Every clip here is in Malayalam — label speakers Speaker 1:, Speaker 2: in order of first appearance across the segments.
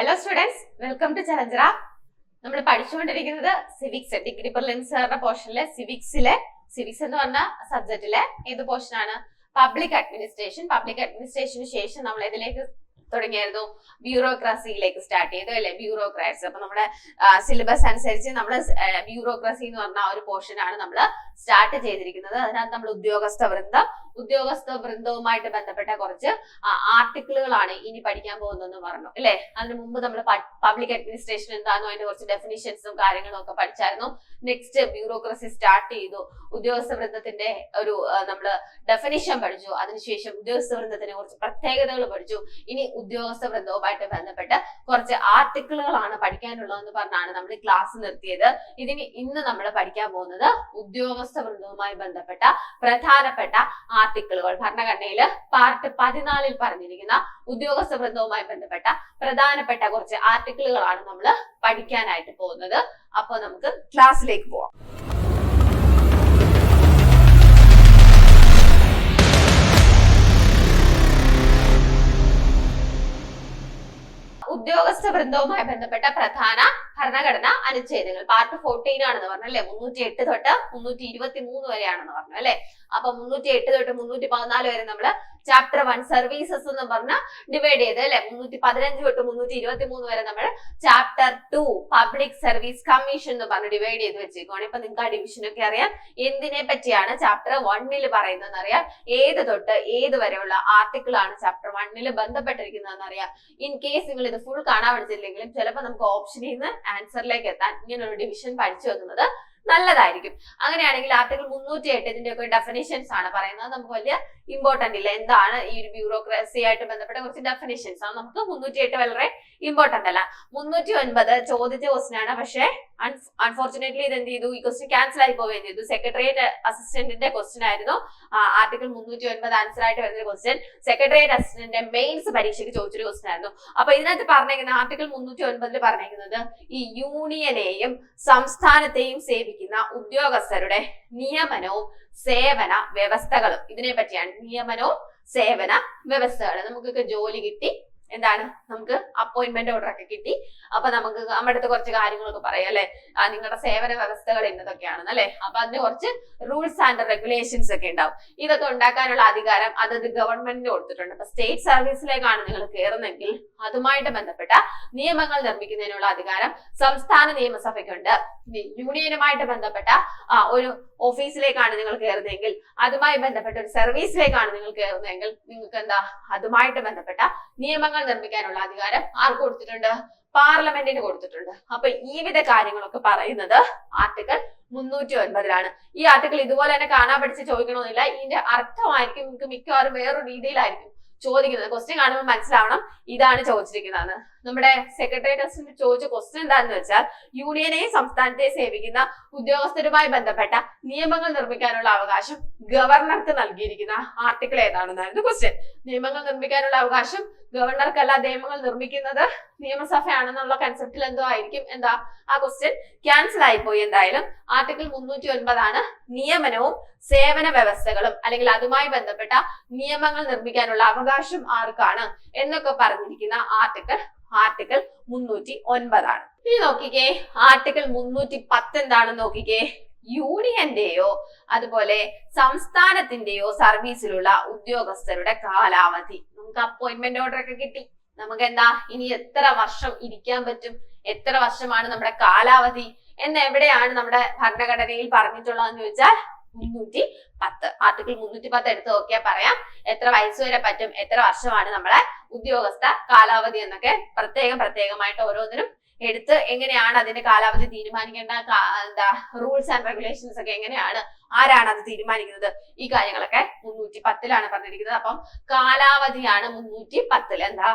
Speaker 1: ഹലോ സ്റ്റുഡൻസ്, വെൽക്കം ടു ചലഞ്ചറ. നമ്മൾ പഠിച്ചുകൊണ്ടിരിക്കുന്നത് സിവിക്സ് ഡിഗ്രി പ്രിലിംസിന്റെ പോർഷനിലെ സിവിക്സ് എന്ന് പറഞ്ഞ സബ്ജക്റ്റിലെ ഏത് പോർഷനാണ്? Public administration. പബ്ലിക് അഡ്മിനിസ്ട്രേഷന് ശേഷം നമ്മൾ ഇതിലേക്ക് തുടങ്ങിയായിരുന്നു, ബ്യൂറോക്രസിയിലേക്ക് സ്റ്റാർട്ട് ചെയ്തു അല്ലെ, ബ്യൂറോക്രാറ്റ്സ്. അപ്പൊ നമ്മുടെ സിലബസ് അനുസരിച്ച് നമ്മൾ ബ്യൂറോക്രസി എന്ന് പറഞ്ഞ ഒരു പോർഷൻ ആണ് നമ്മൾ സ്റ്റാർട്ട് ചെയ്തിരിക്കുന്നത്. അതിനകത്ത് നമ്മൾ ഉദ്യോഗസ്ഥ വൃന്ദവുമായിട്ട് ബന്ധപ്പെട്ട കുറച്ച് ആർട്ടിക്കിളുകളാണ് ഇനി പഠിക്കാൻ പോകുന്നതെന്ന് പറഞ്ഞു അല്ലെ. അതിനു മുമ്പ് നമ്മൾ പബ്ലിക് അഡ്മിനിസ്ട്രേഷൻ എന്താണെന്നോ അതിന്റെ കുറച്ച് ഡെഫിനിഷൻസും കാര്യങ്ങളും ഒക്കെ പഠിച്ചായിരുന്നു. നെക്സ്റ്റ് ബ്യൂറോക്രസി സ്റ്റാർട്ട് ചെയ്തു, ഉദ്യോഗസ്ഥ വൃന്ദത്തിന്റെ ഒരു നമ്മള് ഡെഫിനിഷൻ പഠിച്ചു. അതിനുശേഷം ഉദ്യോഗസ്ഥ വൃന്ദത്തിന്റെ കുറച്ച് പ്രത്യേകതകൾ പഠിച്ചു. ഇനി ഉദ്യോഗസ്ഥ വൃന്ദവുമായിട്ട് ബന്ധപ്പെട്ട് കുറച്ച് ആർട്ടിക്കിളുകളാണ് പഠിക്കാനുള്ളതെന്ന് പറഞ്ഞാണ് നമ്മൾ ക്ലാസ് നിർത്തിയത്. ഇന്ന് നമ്മൾ പഠിക്കാൻ പോകുന്നത് ഉദ്യോഗസ്ഥ വൃന്ദവുമായി ബന്ധപ്പെട്ട പ്രധാനപ്പെട്ട ആർട്ടിക്കിളുകൾ. ഭരണഘടനയില് പാർട്ട് 14 പറഞ്ഞിരിക്കുന്ന ഉദ്യോഗസ്ഥ വൃന്ദവുമായി ബന്ധപ്പെട്ട പ്രധാനപ്പെട്ട കുറച്ച് ആർട്ടിക്കിളുകളാണ് നമ്മൾ പഠിക്കാനായിട്ട് പോകുന്നത്. അപ്പൊ നമുക്ക് ക്ലാസ്സിലേക്ക് പോവാം. ഉദ്യോഗസ്ഥ വൃന്ദവുമായി ബന്ധപ്പെട്ട പ്രധാന ഭരണഘടന അനുച്ഛേദങ്ങൾ പാർട്ട് 14 ആണെന്ന് പറഞ്ഞു അല്ലെ. 308 തൊട്ട് 323 വരെയാണെന്ന് പറഞ്ഞു അല്ലെ. അപ്പൊ 308 തൊട്ട് 314 വരെ നമ്മള് ചാപ്റ്റർ 1 സർവീസസ് എന്ന് പറഞ്ഞ ഡിവൈഡ് ചെയ്ത് അല്ലെ. 315 തൊട്ട് 323 വരെ നമ്മൾ ചാപ്റ്റർ 2 പബ്ലിക് സർവീസ് കമ്മീഷൻ എന്ന് പറഞ്ഞ് ഡിവൈഡ് ചെയ്ത് വെച്ചേക്കുവാണ്. ഇപ്പൊ നിങ്ങൾക്ക് ആ ഡിവിഷൻ ഒക്കെ അറിയാം. എന്തിനെ പറ്റിയാണ് ചാപ്റ്റർ 1 പറയുന്നതെന്ന് അറിയാം. ഏത് തൊട്ട് ഏത് വരെയുള്ള ആർട്ടിക്കിൾ ആണ് ചാപ്റ്റർ 1 ബന്ധപ്പെട്ടിരിക്കുന്നതെന്ന് അറിയാം. ഇൻ കേസ് നിങ്ങൾ ഇത് ഫുൾ കാണാൻ പഠിച്ചില്ലെങ്കിലും ചിലപ്പോൾ നമുക്ക് ഓപ്ഷനിൽ നിന്ന് ആൻസറിലേക്ക് എത്താൻ ഇങ്ങനെ ഒരു ഡിവിഷൻ പഠിച്ചു വെക്കുന്നത് നല്ലതായിരിക്കും. അങ്ങനെയാണെങ്കിൽ ആർട്ടിക്കിൾ 308 ഇതിന്റെ ഒക്കെ ഡെഫിനിഷൻസ് ആണ് പറയുന്നത്. നമുക്ക് വലിയ ഇമ്പോർട്ടന്റ് ഇല്ല. എന്താണ് ഈ ഒരു ബ്യൂറോക്രസി ആയിട്ട് ബന്ധപ്പെട്ട കുറച്ച് ഡെഫിനിഷൻസ് ആണ്. നമുക്ക് 308 വളരെ ഇമ്പോർട്ടന്റ് അല്ല. 309 ചോദിച്ച ക്വസ്റ്റ്യൻ ആണ്. പക്ഷേ അൺഫോർച്ചുനേറ്റ്ലി ഇത് എന്ത് ചെയ്തു, ഈ ക്വസ്റ്റ്യൻ ക്യാൻസൽ ആയി പോവുകയും ചെയ്തു. സെക്രട്ടേറിയറ്റ് അസിസ്റ്റന്റിന്റെ ക്വസ്റ്റ്യൻ ആയിരുന്നു ആർട്ടിക്കിൾ 309 ആൻസർ ആയിട്ട് വരുന്ന ക്വസ്റ്റ്യൻ. സെക്രട്ടേറിയറ്റ് അസിസ്റ്റന്റിന്റെ മെയിൻസ് പരീക്ഷയ്ക്ക് ചോദിച്ചൊരു ക്വസ്റ്റ്യൻ ആയിരുന്നു. അപ്പൊ ഇതിനകത്ത് പറഞ്ഞേക്കുന്ന ആർട്ടിക്കിൾ 309 പറഞ്ഞേക്കുന്നത് ഈ യൂണിയനെയും സംസ്ഥാനത്തെയും സേവിക്കുന്ന ഉദ്യോഗസ്ഥരുടെ നിയമനവും സേവന വ്യവസ്ഥകളും ഇതിനെ പറ്റിയാണ്. നിയമനവും സേവന വ്യവസ്ഥകളും. നമുക്കൊക്കെ ജോലി കിട്ടി, എന്താണ്, നമുക്ക് അപ്പോയിന്റ്മെന്റ് ഓർഡർ ഒക്കെ കിട്ടി. അപ്പൊ നമുക്ക് നമ്മുടെ അടുത്ത് കുറച്ച് കാര്യങ്ങളൊക്കെ പറയാം അല്ലെ. നിങ്ങളുടെ സേവന വ്യവസ്ഥകൾ എന്നതൊക്കെയാണെന്ന് അല്ലെ. അപ്പൊ അതിന് കുറച്ച് റൂൾസ് ആൻഡ് റെഗുലേഷൻസ് ഒക്കെ ഉണ്ടാവും. ഇതൊക്കെ ഉണ്ടാക്കാനുള്ള അധികാരം അതത് ഗവൺമെന്റിന് കൊടുത്തിട്ടുണ്ട്. അപ്പൊ സ്റ്റേറ്റ് സർവീസിലേക്കാണ് നിങ്ങൾ കയറുന്നെങ്കിൽ അതുമായിട്ട് ബന്ധപ്പെട്ട നിയമങ്ങൾ നിർമ്മിക്കുന്നതിനുള്ള അധികാരം സംസ്ഥാന നിയമസഭയ്ക്കുണ്ട്. യൂണിയനുമായിട്ട് ബന്ധപ്പെട്ട ഒരു ഓഫീസിലേക്കാണ് നിങ്ങൾ കയറുന്നതെങ്കിൽ, അതുമായി ബന്ധപ്പെട്ട ഒരു സർവീസിലേക്കാണ് നിങ്ങൾ കയറുന്നതെങ്കിൽ നിങ്ങൾക്ക് എന്താ, അതുമായിട്ട് ബന്ധപ്പെട്ട നിയമങ്ങൾ നിർമ്മിക്കാനുള്ള അധികാരം ആർക്ക് കൊടുത്തിട്ടുണ്ട്? പാർലമെന്റിന് കൊടുത്തിട്ടുണ്ട്. അപ്പൊ ഈ വിധ കാര്യങ്ങളൊക്കെ പറയുന്നത് ആർട്ടിക്കിൾ 309 ഈ ആർട്ടിക്കിൾ ഇതുപോലെ തന്നെ കാണാൻ പഠിച്ച് ചോദിക്കണമെന്നില്ല. ഇതിന്റെ അർത്ഥമായിരിക്കും നിങ്ങൾക്ക് മിക്കവാറും വേറൊരു രീതിയിലായിരിക്കും ചോദിക്കുന്നത്. ക്വസ്റ്റ്യൻ കാണുമ്പോൾ മനസ്സിലാവണം ഇതാണ് ചോദിച്ചിരിക്കുന്നതെന്ന്. നമ്മുടെ സെക്രട്ടേറിയറ്റ് അസിസ്റ്റന്റ് ചോദിച്ച ക്വസ്റ്റ്യൻ എന്താണെന്ന് വെച്ചാൽ, യൂണിയനെയും സംസ്ഥാനത്തെയും സേവിക്കുന്ന ഉദ്യോഗസ്ഥരുമായി ബന്ധപ്പെട്ട നിയമങ്ങൾ നിർമ്മിക്കാനുള്ള അവകാശം ഗവർണർക്ക് നൽകിയിരിക്കുന്ന ആർട്ടിക്കിൾ ഏതാണെന്നായിരുന്നു ക്വസ്റ്റ്യൻ. നിയമങ്ങൾ നിർമ്മിക്കാനുള്ള അവകാശം ഗവർണർക്കല്ല, നിയമങ്ങൾ നിർമ്മിക്കുന്നത് നിയമസഭയാണെന്നുള്ള കൺസെപ്റ്റിൽ എന്തോ ആയിരിക്കും എന്താ ആ ക്വസ്റ്റ്യൻ ക്യാൻസൽ ആയിപ്പോയി. എന്തായാലും ആർട്ടിക്കിൾ 309 നിയമനവും സേവന വ്യവസ്ഥകളും അല്ലെങ്കിൽ അതുമായി ബന്ധപ്പെട്ട നിയമങ്ങൾ നിർമ്മിക്കാനുള്ള അവകാശം ആർക്കാണ് എന്നൊക്കെ പറഞ്ഞിരിക്കുന്ന ആർട്ടിക്കിൾ 309. ഇനി നോക്കിക്കേ, ആർട്ടിക്കിൾ 310 എന്താണെന്ന് നോക്കിക്കേ. യൂണിയന്റെയോ അതുപോലെ സംസ്ഥാനത്തിന്റെയോ സർവീസിലുള്ള ഉദ്യോഗസ്ഥരുടെ കാലാവധി. നമുക്ക് അപ്പോയിന്റ്മെന്റ് ഓർഡർ ഒക്കെ കിട്ടി. നമുക്ക് എന്താ, ഇനി എത്ര വർഷം ഇരിക്കാൻ പറ്റും, എത്ര വർഷമാണ് നമ്മുടെ കാലാവധി എന്ന് എവിടെയാണ് നമ്മുടെ ഭരണഘടനയിൽ പറഞ്ഞിട്ടുള്ളതെന്ന് ചോദിച്ചാൽ 310. ആർട്ടിക്കിൾ 310 എടുത്ത് നോക്കിയാൽ പറയാം എത്ര വയസ്സ് വരെ പറ്റും, എത്ര വർഷമാണ് നമ്മളെ ഉദ്യോഗസ്ഥ കാലാവധി എന്നൊക്കെ പ്രത്യേകമായിട്ട് ഓരോന്നിനും എടുത്ത് എങ്ങനെയാണ് അതിന്റെ കാലാവധി തീരുമാനിക്കേണ്ട, എന്താ റൂൾസ് ആൻഡ് റെഗുലേഷൻസ് ഒക്കെ എങ്ങനെയാണ്, ആരാണ് അത് തീരുമാനിക്കുന്നത്, ഈ കാര്യങ്ങളൊക്കെ 310 പറഞ്ഞിരിക്കുന്നത്. അപ്പം കാലാവധിയാണ് 310. എന്താ,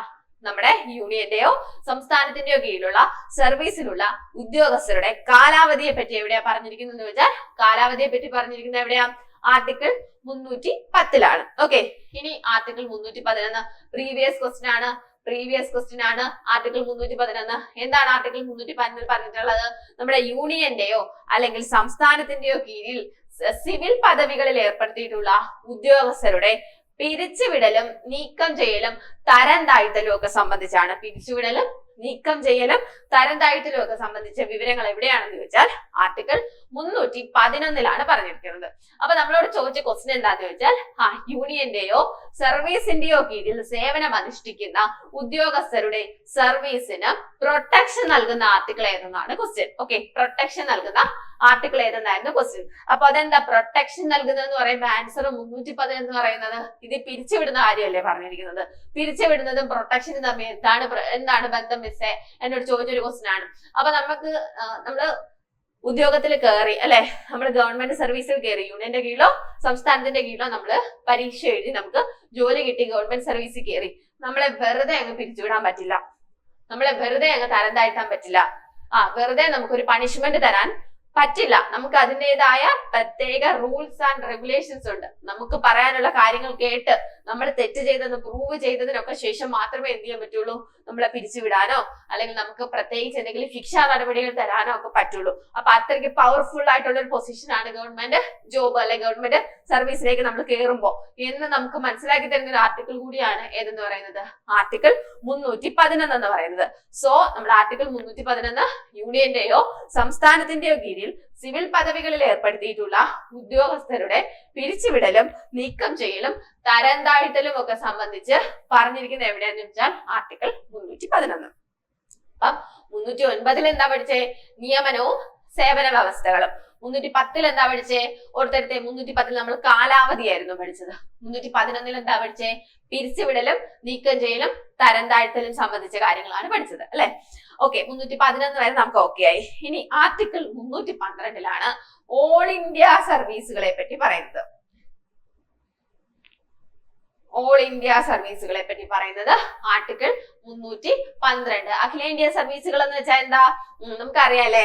Speaker 1: നമ്മുടെ യൂണിയന്റെയോ സംസ്ഥാനത്തിന്റെയോ കീഴിലുള്ള സർവീസിലുള്ള ഉദ്യോഗസ്ഥരുടെ കാലാവധിയെ പറ്റി എവിടെയാ പറഞ്ഞിരിക്കുന്നത് ചോദിച്ചാൽ, കാലാവധിയെ പറ്റി പറഞ്ഞിരിക്കുന്നത് എവിടെയാ? ആർട്ടിക്കിൾ 310. ഓക്കെ, ഇനി ആർട്ടിക്കിൾ 311 പ്രീവിയസ് ക്വസ്റ്റ്യൻ ആണ്. ആർട്ടിക്കിൾ 311 എന്താണ്? ആർട്ടിക്കിൾ 311 പറഞ്ഞിട്ടുള്ളത്, നമ്മുടെ യൂണിയന്റെയോ അല്ലെങ്കിൽ സംസ്ഥാനത്തിന്റെയോ കീഴിൽ സിവിൽ പദവികളിൽ ഏർപ്പെടുത്തിയിട്ടുള്ള ഉദ്യോഗസ്ഥരുടെ പിരിച്ചുവിടലും നീക്കം ചെയ്യലും തരം താഴ്ത്തലും ഒക്കെ സംബന്ധിച്ചാണ്. പിരിച്ചുവിടലും നീക്കം ചെയ്യലും തരം താഴ്ത്തലും ഒക്കെ സംബന്ധിച്ച വിവരങ്ങൾ എവിടെയാണെന്ന് ചോദിച്ചാൽ ആർട്ടിക്കിൾ 311 പറഞ്ഞിരിക്കുന്നത്. അപ്പൊ നമ്മളോട് ചോദിച്ച ക്വസ്റ്റ്യൻ എന്താന്ന് ചോദിച്ചാൽ യൂണിയന്റെയോ സർവീസിന്റെയോ കീഴിൽ സേവനം അനുഷ്ഠിക്കുന്ന ഉദ്യോഗസ്ഥരുടെ സർവീസിന് പ്രൊട്ടക്ഷൻ നൽകുന്ന ആർട്ടിക്കിൾ ഏതെന്നാണ് ക്വസ്റ്റ്യൻ. ഓക്കെ, പ്രൊട്ടക്ഷൻ നൽകുന്ന ആർട്ടിക്കിൾ ഏതെന്നായിരുന്നു ക്വസ്റ്റ്യൻ. അപ്പൊ അതെന്താ പ്രൊട്ടക്ഷൻ നൽകുന്നതെന്ന് പറയുമ്പോൾ ആൻസർ 310 എന്ന് പറയുന്നത് ഇത് പിരിച്ചുവിടുന്ന കാര്യമല്ലേ പറഞ്ഞിരിക്കുന്നത്. പിരിച്ചുവിടുന്നതും പ്രൊട്ടക്ഷനും തമ്മിൽ എന്താണ് ബന്ധം മിസ്സേ എന്നോട് ചോദിച്ചൊരു ക്വസ്റ്റ്യൻ ആണ്. അപ്പൊ നമ്മള് ഉദ്യോഗത്തിൽ കയറി അല്ലെ, നമ്മൾ ഗവൺമെന്റ് സർവീസിൽ കയറി, യൂണിയന്റെ കീഴിലോ സംസ്ഥാനത്തിന്റെ കീഴിലോ നമ്മള് പരീക്ഷ എഴുതി നമുക്ക് ജോലി കിട്ടി, ഗവൺമെന്റ് സർവീസിൽ കയറി. നമ്മളെ വെറുതെ അങ്ങ് പിരിച്ചുവിടാൻ പറ്റില്ല, നമ്മളെ വെറുതെ അങ്ങ് തരം താഴ്ത്താൻ പറ്റില്ല, വെറുതെ നമുക്കൊരു പണിഷ്മെന്റ് തരാൻ പറ്റില്ല. നമുക്ക് അതിൻ്റെതായ പ്രത്യേക റൂൾസ് ആൻഡ് റെഗുലേഷൻസ് ഉണ്ട്. നമുക്ക് പറയാനുള്ള കാര്യങ്ങൾ കേട്ട് നമ്മൾ തെറ്റ് ചെയ്തെന്ന് പ്രൂവ് ചെയ്തതിനൊക്കെ ശേഷം മാത്രമേ എന്ത് ചെയ്യാൻ പറ്റുള്ളൂ, നമ്മളെ പിരിച്ചുവിടാനോ അല്ലെങ്കിൽ നമുക്ക് പ്രത്യേകിച്ച് എന്തെങ്കിലും ശിക്ഷാ നടപടികൾ തരാനോ ഒക്കെ പറ്റുള്ളൂ. അപ്പൊ അത്രയ്ക്ക് പവർഫുൾ ആയിട്ടുള്ള ഒരു പൊസിഷനാണ് ഗവൺമെന്റ് ജോബ് അല്ലെങ്കിൽ ഗവൺമെന്റ് സർവീസിലേക്ക് നമ്മൾ കയറുമ്പോൾ എന്ന് നമുക്ക് മനസ്സിലാക്കി തരുന്ന ഒരു ആർട്ടിക്കിൾ കൂടിയാണ് ഏതെന്ന് പറയുന്നത്, ആർട്ടിക്കിൾ 311 എന്ന് പറയുന്നത്. സോ നമ്മൾ ആർട്ടിക്കിൾ 311 യൂണിയന്റെയോ സംസ്ഥാനത്തിന്റെയോ കീഴിൽ സിവിൽ പദവികളിൽ ഏർപ്പെടുത്തിയിട്ടുള്ള ഉദ്യോഗസ്ഥരുടെ പിരിച്ചുവിടലും നീക്കം ചെയ്യലും തരം താഴ്ത്തലും ഒക്കെ സംബന്ധിച്ച് പറഞ്ഞിരിക്കുന്നത് എവിടെയാന്ന് വെച്ചാൽ ആർട്ടിക്കിൾ 311. അപ്പം 309 എന്താ പഠിച്ചേ, നിയമനവും സേവന വ്യവസ്ഥകളും. 310 എന്താ പഠിച്ചേ, ഓർത്തെടുത്തേ, 310 നമ്മൾ കാലാവധിയായിരുന്നു പഠിച്ചത്. 311 എന്താ പഠിച്ചേ, പിരിച്ചുവിടലും നീക്കം ചെയ്യലും തരം താഴ്ത്തലും സംബന്ധിച്ച കാര്യങ്ങളാണ് പഠിച്ചത് അല്ലെ. ഓക്കെ, 311 വരെ നമുക്ക് ഓക്കെ ആയി. ഇനി ആർട്ടിക്കിൾ 312 ഓൾ ഇന്ത്യ സർവീസുകളെ പറ്റി പറയുന്നത്. ഓൾ ഇന്ത്യ സർവീസുകളെ പറ്റി പറയുന്നത് ആർട്ടിക്കിൾ 312. അഖിലേന്ത്യാ സർവീസുകൾ എന്ന് വെച്ചാൽ എന്താ, നമുക്കറിയാലേ,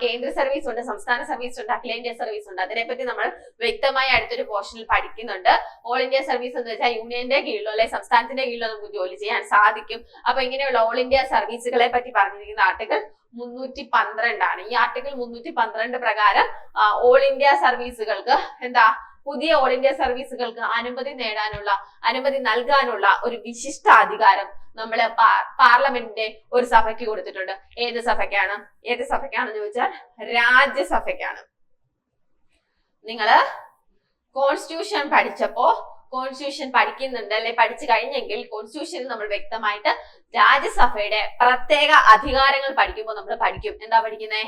Speaker 1: കേന്ദ്ര സർവീസ് ഉണ്ട്, സംസ്ഥാന സർവീസ് ഉണ്ട്, അഖിലേന്ത്യാ സർവീസ് ഉണ്ട്. അതിനെപ്പറ്റി നമ്മൾ വ്യക്തമായി അടുത്തൊരു പോർഷനിൽ പഠിക്കുന്നുണ്ട്. ഓൾ ഇന്ത്യ സർവീസ് എന്ന് വെച്ചാൽ യൂണിയന്റെ കീഴിലോ അല്ലെ സംസ്ഥാനത്തിന്റെ കീഴിലോ നമുക്ക് ജോലി ചെയ്യാൻ സാധിക്കും. അപ്പൊ ഇങ്ങനെയുള്ള ഓൾ ഇന്ത്യ സർവീസുകളെ പറ്റി പറഞ്ഞിരിക്കുന്ന ആർട്ടിക്കിൾ 312 ഈ ആർട്ടിക്കിൾ 312 പ്രകാരം ഓൾ ഇന്ത്യ സർവീസുകൾക്ക് എന്താ, പുതിയ ഓൾ ഇന്ത്യ സർവീസുകൾക്ക് അനുമതി നൽകാനുള്ള ഒരു വിശിഷ്ട അധികാരം നമ്മള് പാർലമെന്റിന്റെ ഒരു സഭയ്ക്ക് കൊടുത്തിട്ടുണ്ട്. ഏത് സഭയ്ക്കാണെന്ന് ചോദിച്ചാൽ രാജ്യസഭയ്ക്കാണ്. നിങ്ങള് കോൺസ്റ്റിറ്റ്യൂഷൻ പഠിക്കുന്നുണ്ട് അല്ലെ, പഠിച്ചു കഴിഞ്ഞെങ്കിൽ കോൺസ്റ്റിറ്റ്യൂഷനിൽ നമ്മൾ വ്യക്തമായിട്ട് രാജ്യസഭയുടെ പ്രത്യേക അധികാരങ്ങൾ പഠിക്കുമ്പോൾ നമ്മൾ പഠിക്കും. എന്താ പഠിക്കുന്നേ,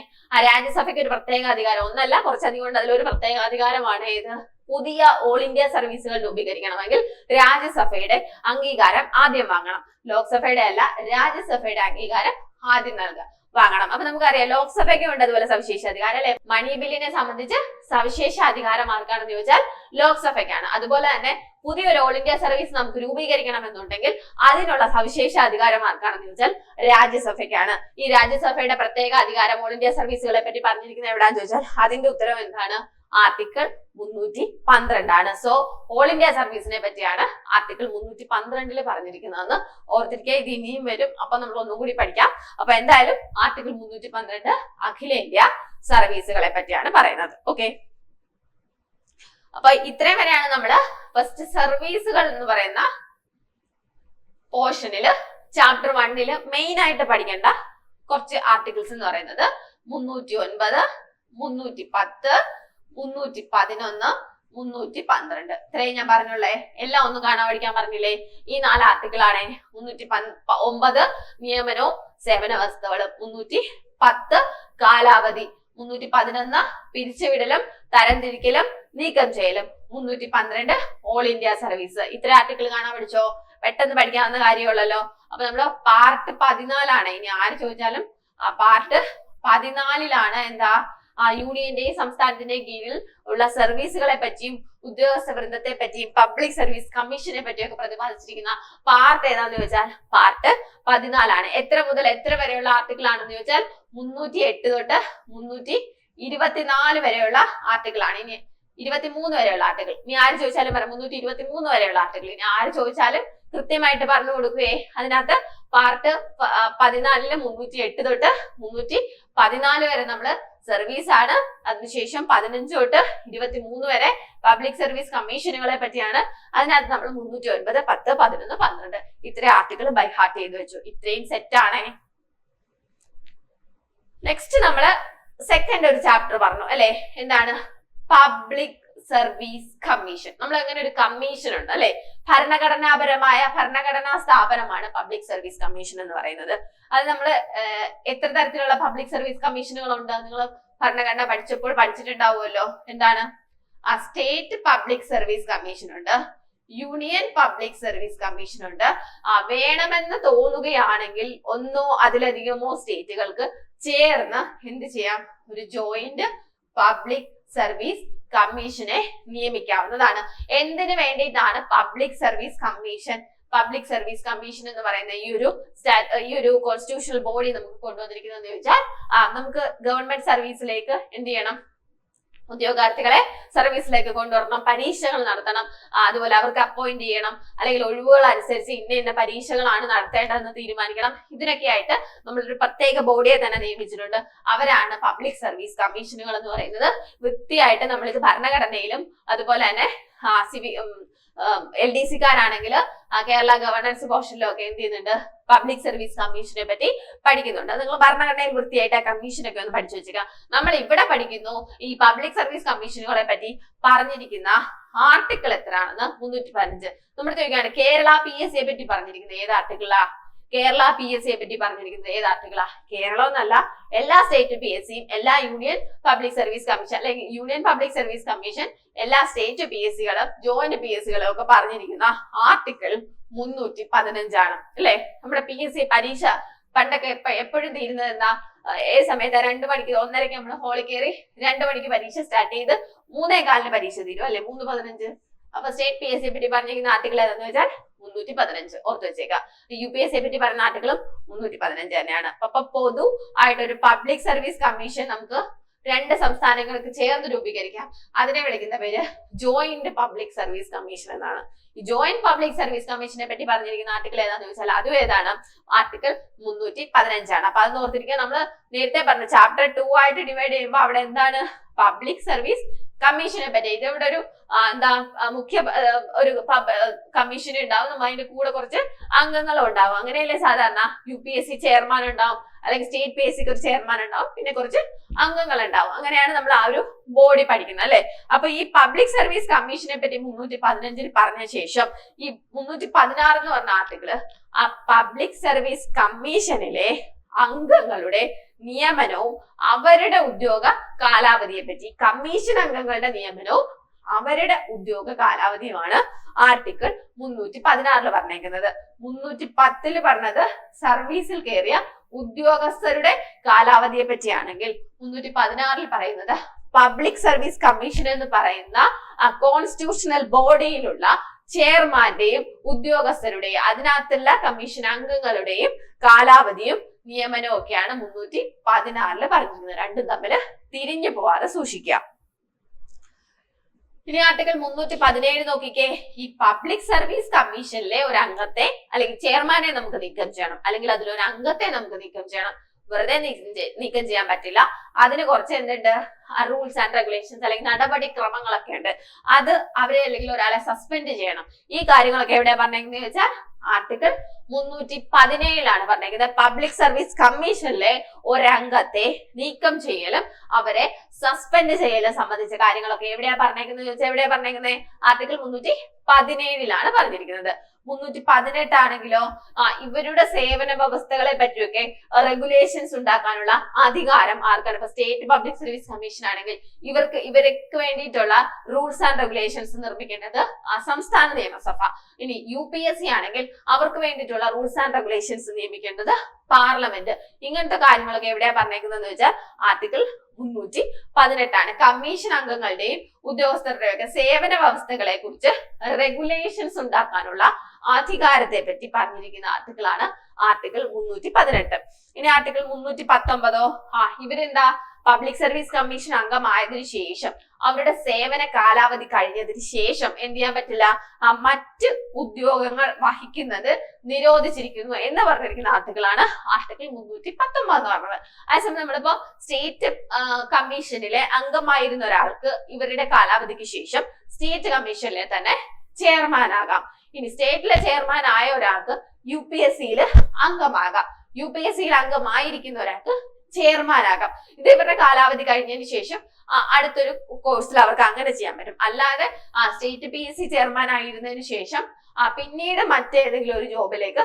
Speaker 1: രാജ്യസഭയ്ക്ക് ഒരു പ്രത്യേക അധികാരം ഒന്നല്ല, കുറച്ചധികം ഉണ്ട്. അതിലൊരു പ്രത്യേക അധികാരമാണ് ഏത്, പുതിയ ഓൾ ഇന്ത്യ സർവീസുകൾ രൂപീകരിക്കണമെങ്കിൽ രാജ്യസഭയുടെ അംഗീകാരം ആദ്യം വാങ്ങണം. ലോക്സഭയുടെ അല്ല, രാജ്യസഭയുടെ അംഗീകാരം ആദ്യം വാങ്ങണം. അപ്പൊ നമുക്കറിയാം ലോക്സഭയ്ക്ക് ഉണ്ട് അതുപോലെ സവിശേഷ അധികാരം അല്ലെ. മണി ബില്ലിനെ സംബന്ധിച്ച് സവിശേഷ അധികാരം ആർക്കാണെന്ന് ചോദിച്ചാൽ ലോക്സഭയ്ക്കാണ്. അതുപോലെ തന്നെ പുതിയൊരു ഓൾ ഇന്ത്യ സർവീസ് നമുക്ക് രൂപീകരിക്കണമെന്നുണ്ടെങ്കിൽ അതിനുള്ള സവിശേഷ അധികാരം ആർക്കാണെന്ന് ചോദിച്ചാൽ രാജ്യസഭയ്ക്കാണ്. ഈ രാജ്യസഭയുടെ പ്രത്യേക അധികാരം ഓൾ ഇന്ത്യ സർവീസുകളെ പറ്റി പറഞ്ഞിരിക്കുന്നത് എവിടാന്ന് ചോദിച്ചാൽ അതിന്റെ ഉത്തരം എന്താണ്, ആർട്ടിക്കിൾ 312. സോ ഓൾ ഇന്ത്യ സർവീസിനെ പറ്റിയാണ് ആർട്ടിക്കിൾ 312 പറഞ്ഞിരിക്കുന്നതെന്ന് ഓർത്തിരിക്കുക. ഇത് ഇനിയും വരും, അപ്പൊ നമ്മൾ ഒന്നും കൂടി പഠിക്കാം. അപ്പൊ എന്തായാലും ആർട്ടിക്കിൾ 312 അഖിലേന്ത്യാ സർവീസുകളെ പറ്റിയാണ് പറയുന്നത്. ഓക്കെ, അപ്പൊ ഇത്രയും വരെയാണ് നമ്മള് ഫസ്റ്റ് സർവീസുകൾ എന്ന് പറയുന്ന പോർഷനില് ചാപ്റ്റർ 1 മെയിൻ ആയിട്ട് പഠിക്കേണ്ട കുറച്ച് ആർട്ടിക്കിൾസ് എന്ന് പറയുന്നത് 309, 310, 311, 312. ഇത്രയും ഞാൻ പറഞ്ഞുള്ളേ. എല്ലാം ഒന്ന് കാണാൻ പഠിക്കാൻ പറഞ്ഞില്ലേ. ഈ 4 ആർട്ടിക്കിൾ ആണ്. 309 നിയമനവും സേവന വ്യവസ്ഥകളും, 310 കാലാവധി, 311 പിരിച്ചുവിടലും തരംതിരിക്കലും നീക്കം ചെയ്യലും, 312 ഓൾ ഇന്ത്യ സർവീസ്. ഇത്ര ആർട്ടിക്കിൾ കാണാൻ പഠിച്ചോ, പെട്ടെന്ന് പഠിക്കാവുന്ന കാര്യമുള്ളല്ലോ. അപ്പൊ നമ്മള് പാർട്ട് 14 ഇനി ആര് ചോദിച്ചാലും പാർട്ട് 14 എന്താ, യൂണിയന്റെയും സംസ്ഥാനത്തിന്റെയും കീഴിൽ ഉള്ള സർവീസുകളെ പറ്റിയും ഉദ്യോഗസ്ഥ വൃന്ദത്തെ പറ്റിയും പബ്ലിക് സർവീസ് കമ്മീഷനെ പറ്റിയൊക്കെ പ്രതിപാദിച്ചിരിക്കുന്ന പാർട്ട് ഏതാന്ന് ചോദിച്ചാൽ പാർട്ട് 14. എത്ര മുതൽ എത്ര വരെയുള്ള ആർട്ടിക്കിൾ ആണെന്ന് ചോദിച്ചാൽ 308 തൊട്ട് 324 വരെയുള്ള ആർട്ടിക്കിൾ ആണ്. ഇനി 23 വരെയുള്ള ആർട്ടിക്കിൾ. ഇനി ആര് ചോദിച്ചാലും പറയാം 323 വരെയുള്ള ആർട്ടിക്കിൾ. ഇനി ആര് ചോദിച്ചാലും കൃത്യമായിട്ട് പറഞ്ഞു കൊടുക്കുകയെ. അതിനകത്ത് പാർട്ട് 14 308 തൊട്ട് 314 വരെ നമ്മള് സർവീസ് ആണ്. അതിനുശേഷം 15 തൊട്ട് 23 വരെ പബ്ലിക് സർവീസ് കമ്മീഷനുകളെ പറ്റിയാണ്. അതിനകത്ത് നമ്മൾ 309, 10, 11, 12 ഇത്രയും ആർട്ടിക്കിൾ ബൈ ഹാർട്ട് ചെയ്ത് വെച്ചു. ഇത്രയും സെറ്റ് ആണേ. നെക്സ്റ്റ് നമ്മള് സെക്കൻഡ് ഒരു ചാപ്റ്റർ പറഞ്ഞു അല്ലെ, എന്താണ് പബ്ലിക് സർവീസ് കമ്മീഷൻ. നമ്മൾ അങ്ങനെ ഒരു കമ്മീഷൻ ഉണ്ട് അല്ലെ, ഭരണഘടനാ സ്ഥാപനമാണ് പബ്ലിക് സർവീസ് കമ്മീഷൻ എന്ന് പറയുന്നത്. അത് നമ്മൾ എത്ര തരത്തിലുള്ള പബ്ലിക് സർവീസ് കമ്മീഷനുകളുണ്ട് നിങ്ങൾ ഭരണഘടന പഠിച്ചിട്ടുണ്ടാവുമല്ലോ. എന്താണ് സ്റ്റേറ്റ് പബ്ലിക് സർവീസ് കമ്മീഷൻ ഉണ്ട്, യൂണിയൻ പബ്ലിക് സർവീസ് കമ്മീഷൻ ഉണ്ട്. വേണമെന്ന് തോന്നുകയാണെങ്കിൽ ഒന്നോ അതിലധികമോ സ്റ്റേറ്റുകൾക്ക് ചേർന്ന് എന്ത് ചെയ്യാം, ഒരു ജോയിന്റ് പബ്ലിക് സർവീസ് കമ്മീഷനെ നിയമിക്കാവുന്നതാണ്. എന്തിനു വേണ്ടിയിട്ടാണ് പബ്ലിക് സർവീസ് കമ്മീഷൻ എന്ന് പറയുന്ന ഈ ഒരു കോൺസ്റ്റിറ്റ്യൂഷണൽ ബോഡി നമുക്ക് കൊണ്ടുവന്നിരിക്കുന്നതെന്ന് ചോദിച്ചാൽ നമുക്ക് ഗവൺമെന്റ് സർവീസിലേക്ക് എന്ത് ചെയ്യണം, ഉദ്യോഗാർത്ഥികളെ സർവീസിലേക്ക് കൊണ്ടുവരണം, പരീക്ഷകൾ നടത്തണം, അതുപോലെ അവർക്ക് അപ്പോയിന്റ് ചെയ്യണം, അല്ലെങ്കിൽ ഒഴിവുകൾ അനുസരിച്ച് ഇന്ന പരീക്ഷകളാണ് നടത്തേണ്ടതെന്ന് തീരുമാനിക്കണം. ഇതിനൊക്കെ ആയിട്ട് നമ്മളൊരു പ്രത്യേക ബോഡിയെ തന്നെ നിയമിച്ചിട്ടുണ്ട്. അവരാണ് പബ്ലിക് സർവീസ് കമ്മീഷനുകൾ എന്ന് പറയുന്നത്. വൃത്തിയായിട്ട് നമ്മളിത് ഭരണഘടനയിലും അതുപോലെ തന്നെ LDC-കാരാണെങ്കിൽ കേരള ഗവർണൻസ് പോർഷനിലും ഒക്കെ എന്ത് ചെയ്യുന്നുണ്ട്, പബ്ലിക് സർവീസ് കമ്മീഷനെ പറ്റി പഠിക്കുന്നുണ്ട്. നിങ്ങൾ ഭരണഘടനയിൽ വൃത്തിയായിട്ട് ആ കമ്മീഷനൊക്കെ ഒന്ന് പഠിച്ചു വെച്ചേക്കാം. നമ്മൾ ഇവിടെ പഠിക്കുന്നു ഈ പബ്ലിക് സർവീസ് കമ്മീഷനുകളെ പറ്റി പറഞ്ഞിരിക്കുന്ന ആർട്ടിക്കിൾ എത്രയാണെന്ന് 315. നമ്മൾ ചോദിക്കുകയാണ് കേരള PSC യെ പറ്റി പറഞ്ഞിരിക്കുന്നത് ഏത് ആർട്ടിക്കിളാ? കേരള PSC യെ പറ്റി പറഞ്ഞിരിക്കുന്നത് ഏത് ആർട്ടിക്കിളാ? കേരളം എന്നല്ല, എല്ലാ സ്റ്റേറ്റ് PSCയും എല്ലാ യൂണിയൻ പബ്ലിക് സർവീസ് കമ്മീഷൻ അല്ലെങ്കിൽ യൂണിയൻ പബ്ലിക് സർവീസ് കമ്മീഷൻ എല്ലാ സ്റ്റേറ്റ് PSCകളും ജോയിന്റ് PSCകളും ഒക്കെ പറഞ്ഞിരിക്കുന്ന ആർട്ടിക്കിൾ 315 ആണ് അല്ലെ. നമ്മുടെ PSC പരീക്ഷ പണ്ടൊക്കെ എപ്പോഴും തീരുന്നത് എന്താ, ഏത് സമയത്ത് 2 മണിക്ക് 1:30 നമ്മൾ ഹോളിൽ കയറി 2 മണിക്ക് പരീക്ഷ സ്റ്റാർട്ട് ചെയ്ത് 3:15 പരീക്ഷ തീരും അല്ലെ, 3:15. അപ്പൊ സ്റ്റേറ്റ് PSC യെ പറ്റി പറഞ്ഞിരിക്കുന്ന ആർട്ടിക്കിൾ ഏതാന്ന് വെച്ചാൽ 315 ഓർത്ത് വെച്ചേക്കാം. UPSC യെ പറ്റി പറയുന്ന ആർട്ടിക്കിളും 315 തന്നെയാണ്. അപ്പൊ പൊതു ആയിട്ടൊരു പബ്ലിക് സർവീസ് കമ്മീഷൻ നമുക്ക് 2 സംസ്ഥാനങ്ങൾക്ക് ചേർന്ന് രൂപീകരിക്കാം. അതിനെ വിളിക്കുന്ന പേര് ജോയിന്റ് പബ്ലിക് സർവീസ് കമ്മീഷൻ എന്നാണ്. ഈ ജോയിന്റ് പബ്ലിക് സർവീസ് കമ്മീഷനെ പറ്റി പറഞ്ഞിരിക്കുന്ന ആർട്ടിക്കിൾ ഏതാന്ന് ചോദിച്ചാൽ അതും ഏതാണ്, ആർട്ടിക്കിൾ 315 ആണ്. അപ്പൊ അത് ഓർത്തിരിക്കുക. നമ്മൾ നേരത്തെ പറഞ്ഞ ചാപ്റ്റർ 2 ആയിട്ട് ഡിവൈഡ് ചെയ്യുമ്പോൾ അവിടെ എന്താണ് പബ്ലിക് സർവീസ് കമ്മീഷനെ പറ്റി, ഇതിവിടെ ഒരു മുഖ്യ ഒരു കമ്മീഷൻ ഉണ്ടാവും, അതിന്റെ കൂടെ കുറച്ച് അംഗങ്ങളും ഉണ്ടാവും. അങ്ങനെയല്ലേ സാധാരണ UPSC ചെയർമാൻ ഉണ്ടാവും, അല്ലെങ്കിൽ സ്റ്റേറ്റ് PSCക്ക് ഒരു ചെയർമാൻ ഉണ്ടാവും, പിന്നെ കുറച്ച് അംഗങ്ങൾ ഉണ്ടാവും. അങ്ങനെയാണ് നമ്മൾ ആ ഒരു ബോഡി പഠിക്കുന്നത് അല്ലെ. അപ്പൊ ഈ പബ്ലിക് സർവീസ് കമ്മീഷനെ പറ്റി 315 പറഞ്ഞ ശേഷം ഈ 316 എന്ന് പറഞ്ഞ ആർട്ടിക്കിള് ആ പബ്ലിക് സർവീസ് കമ്മീഷനിലെ അംഗങ്ങളുടെ നിയമനവും അവരുടെ ഉദ്യോഗ കാലാവധിയെ പറ്റി, കമ്മീഷൻ അംഗങ്ങളുടെ നിയമനവും അവരുടെ ഉദ്യോഗ കാലാവധിയുമാണ് ആർട്ടിക്കിൾ 316 പറഞ്ഞേക്കുന്നത്. 310 പറഞ്ഞത് സർവീസിൽ കയറിയ ഉദ്യോഗസ്ഥരുടെ കാലാവധിയെ പറ്റിയാണെങ്കിൽ 316 പറയുന്നത് പബ്ലിക് സർവീസ് കമ്മീഷൻ എന്ന് പറയുന്ന കോൺസ്റ്റിറ്റ്യൂഷണൽ ബോഡിയിലുള്ള ചെയർമാന്റെയും ഉദ്യോഗസ്ഥരുടെയും അതിനകത്തുള്ള കമ്മീഷൻ അംഗങ്ങളുടെയും കാലാവധിയും നിയമനവും ഒക്കെയാണ് 316 പറഞ്ഞിരിക്കുന്നത്. രണ്ടും തമ്മിൽ തിരിഞ്ഞു പോവാതെ സൂക്ഷിക്കുക. ഇനി ആർട്ടിക്കിൾ 317 നോക്കിക്കേ. ഈ പബ്ലിക് സർവീസ് കമ്മീഷനിലെ ഒരു അംഗത്തെ അല്ലെങ്കിൽ ചെയർമാനെ നമുക്ക് നീക്കം ചെയ്യണം, അല്ലെങ്കിൽ അതിലൊരു അംഗത്തെ നമുക്ക് നീക്കം ചെയ്യണം. വെറുതെ നീക്കം ചെയ്യാൻ പറ്റില്ല. അതിന് കുറച്ച് എന്തുണ്ട്, റൂൾസ് ആൻഡ് റെഗുലേഷൻസ് അല്ലെങ്കിൽ നടപടിക്രമങ്ങളൊക്കെ ഉണ്ട്. അത് അവരെ അല്ലെങ്കിൽ ഒരാളെ സസ്പെൻഡ് ചെയ്യണം. ഈ കാര്യങ്ങളൊക്കെ എവിടെയാ പറഞ്ഞേക്കുന്നത് വെച്ചാൽ ആർട്ടിക്കിൾ 317 പറഞ്ഞേക്കുന്നത്. പബ്ലിക് സർവീസ് കമ്മീഷനിലെ ഒരംഗത്തെ നീക്കം ചെയ്യലും അവരെ സസ്പെൻഡ് ചെയ്യലും സംബന്ധിച്ച കാര്യങ്ങളൊക്കെ എവിടെയാ പറഞ്ഞേക്കുന്നത് ചോദിച്ചാൽ എവിടെയാ പറഞ്ഞേക്കുന്നത്, ആർട്ടിക്കിൾ 317 പറഞ്ഞിരിക്കുന്നത്. 318 ആണെങ്കിലോ ഇവരുടെ സേവന വ്യവസ്ഥകളെ പറ്റിയൊക്കെ റെഗുലേഷൻസ് ഉണ്ടാക്കാനുള്ള അധികാരം ആർക്കാണ്? ഇപ്പൊ സ്റ്റേറ്റ് പബ്ലിക് സർവീസ് കമ്മീഷൻ ആണെങ്കിൽ ഇവർക്ക് വേണ്ടിയിട്ടുള്ള റൂൾസ് ആൻഡ് റെഗുലേഷൻസ് നിർമ്മിക്കേണ്ടത് സംസ്ഥാന നിയമസഭ. ഇനി UPSC ആണെങ്കിൽ അവർക്ക് വേണ്ടിയിട്ടുള്ള റൂൾസ് ആൻഡ് റെഗുലേഷൻസ് നിയമിക്കേണ്ടത് പാർലമെന്റ്. ഇങ്ങനത്തെ കാര്യങ്ങളൊക്കെ എവിടെയാ പറഞ്ഞേക്കുന്നതെന്ന് വെച്ചാൽ ആർട്ടിക്കിൾ 318. കമ്മീഷൻ അംഗങ്ങളുടെയും ഉദ്യോഗസ്ഥരുടെയും ഒക്കെ സേവന വ്യവസ്ഥകളെ കുറിച്ച് റെഗുലേഷൻസ് ഉണ്ടാക്കാനുള്ള അധികാരത്തെ പറ്റി പറഞ്ഞിരിക്കുന്ന ആർട്ടിക്കിളാണ് ആർട്ടിക്കിൾ 318. ഇനി ആർട്ടിക്കിൾ 319 ഇവരെന്താ പബ്ലിക് സർവീസ് കമ്മീഷൻ അംഗമായതിനു ശേഷം അവരുടെ സേവന കാലാവധി കഴിഞ്ഞതിന് ശേഷം എന്ത് ചെയ്യാൻ പറ്റില്ല, മറ്റ് ഉദ്യോഗങ്ങൾ വഹിക്കുന്നത് നിരോധിച്ചിരിക്കുന്നു എന്ന് പറഞ്ഞിരിക്കുന്ന ആർട്ടിക്കിളാണ് ആർട്ടിക്കിൾ 319 എന്ന് പറഞ്ഞത്. അതേസമയം നമ്മളിപ്പോ സ്റ്റേറ്റ് കമ്മീഷനിലെ അംഗമായിരുന്ന ഒരാൾക്ക് ഇവരുടെ കാലാവധിക്ക് ശേഷം സ്റ്റേറ്റ് കമ്മീഷനിലെ തന്നെ ചെയർമാൻ ആകാം. ഇനി സ്റ്റേറ്റിലെ ചെയർമാൻ ആയ ഒരാൾക്ക് UPSCയിൽ അംഗമാകാം. UPSCയിൽ അംഗമായിരിക്കുന്ന ഒരാൾക്ക് ചെയർമാൻ ആകാം. ഇത് ഇവരുടെ കാലാവധി കഴിഞ്ഞതിന് ശേഷം അടുത്തൊരു കോഴ്സിൽ അവർക്ക് അങ്ങനെ ചെയ്യാൻ പറ്റും. അല്ലാതെ സ്റ്റേറ്റ് PSC ചെയർമാൻ ആയിരുന്നതിന് ശേഷം പിന്നീട് മറ്റേതെങ്കിലും ഒരു ജോബിലേക്ക്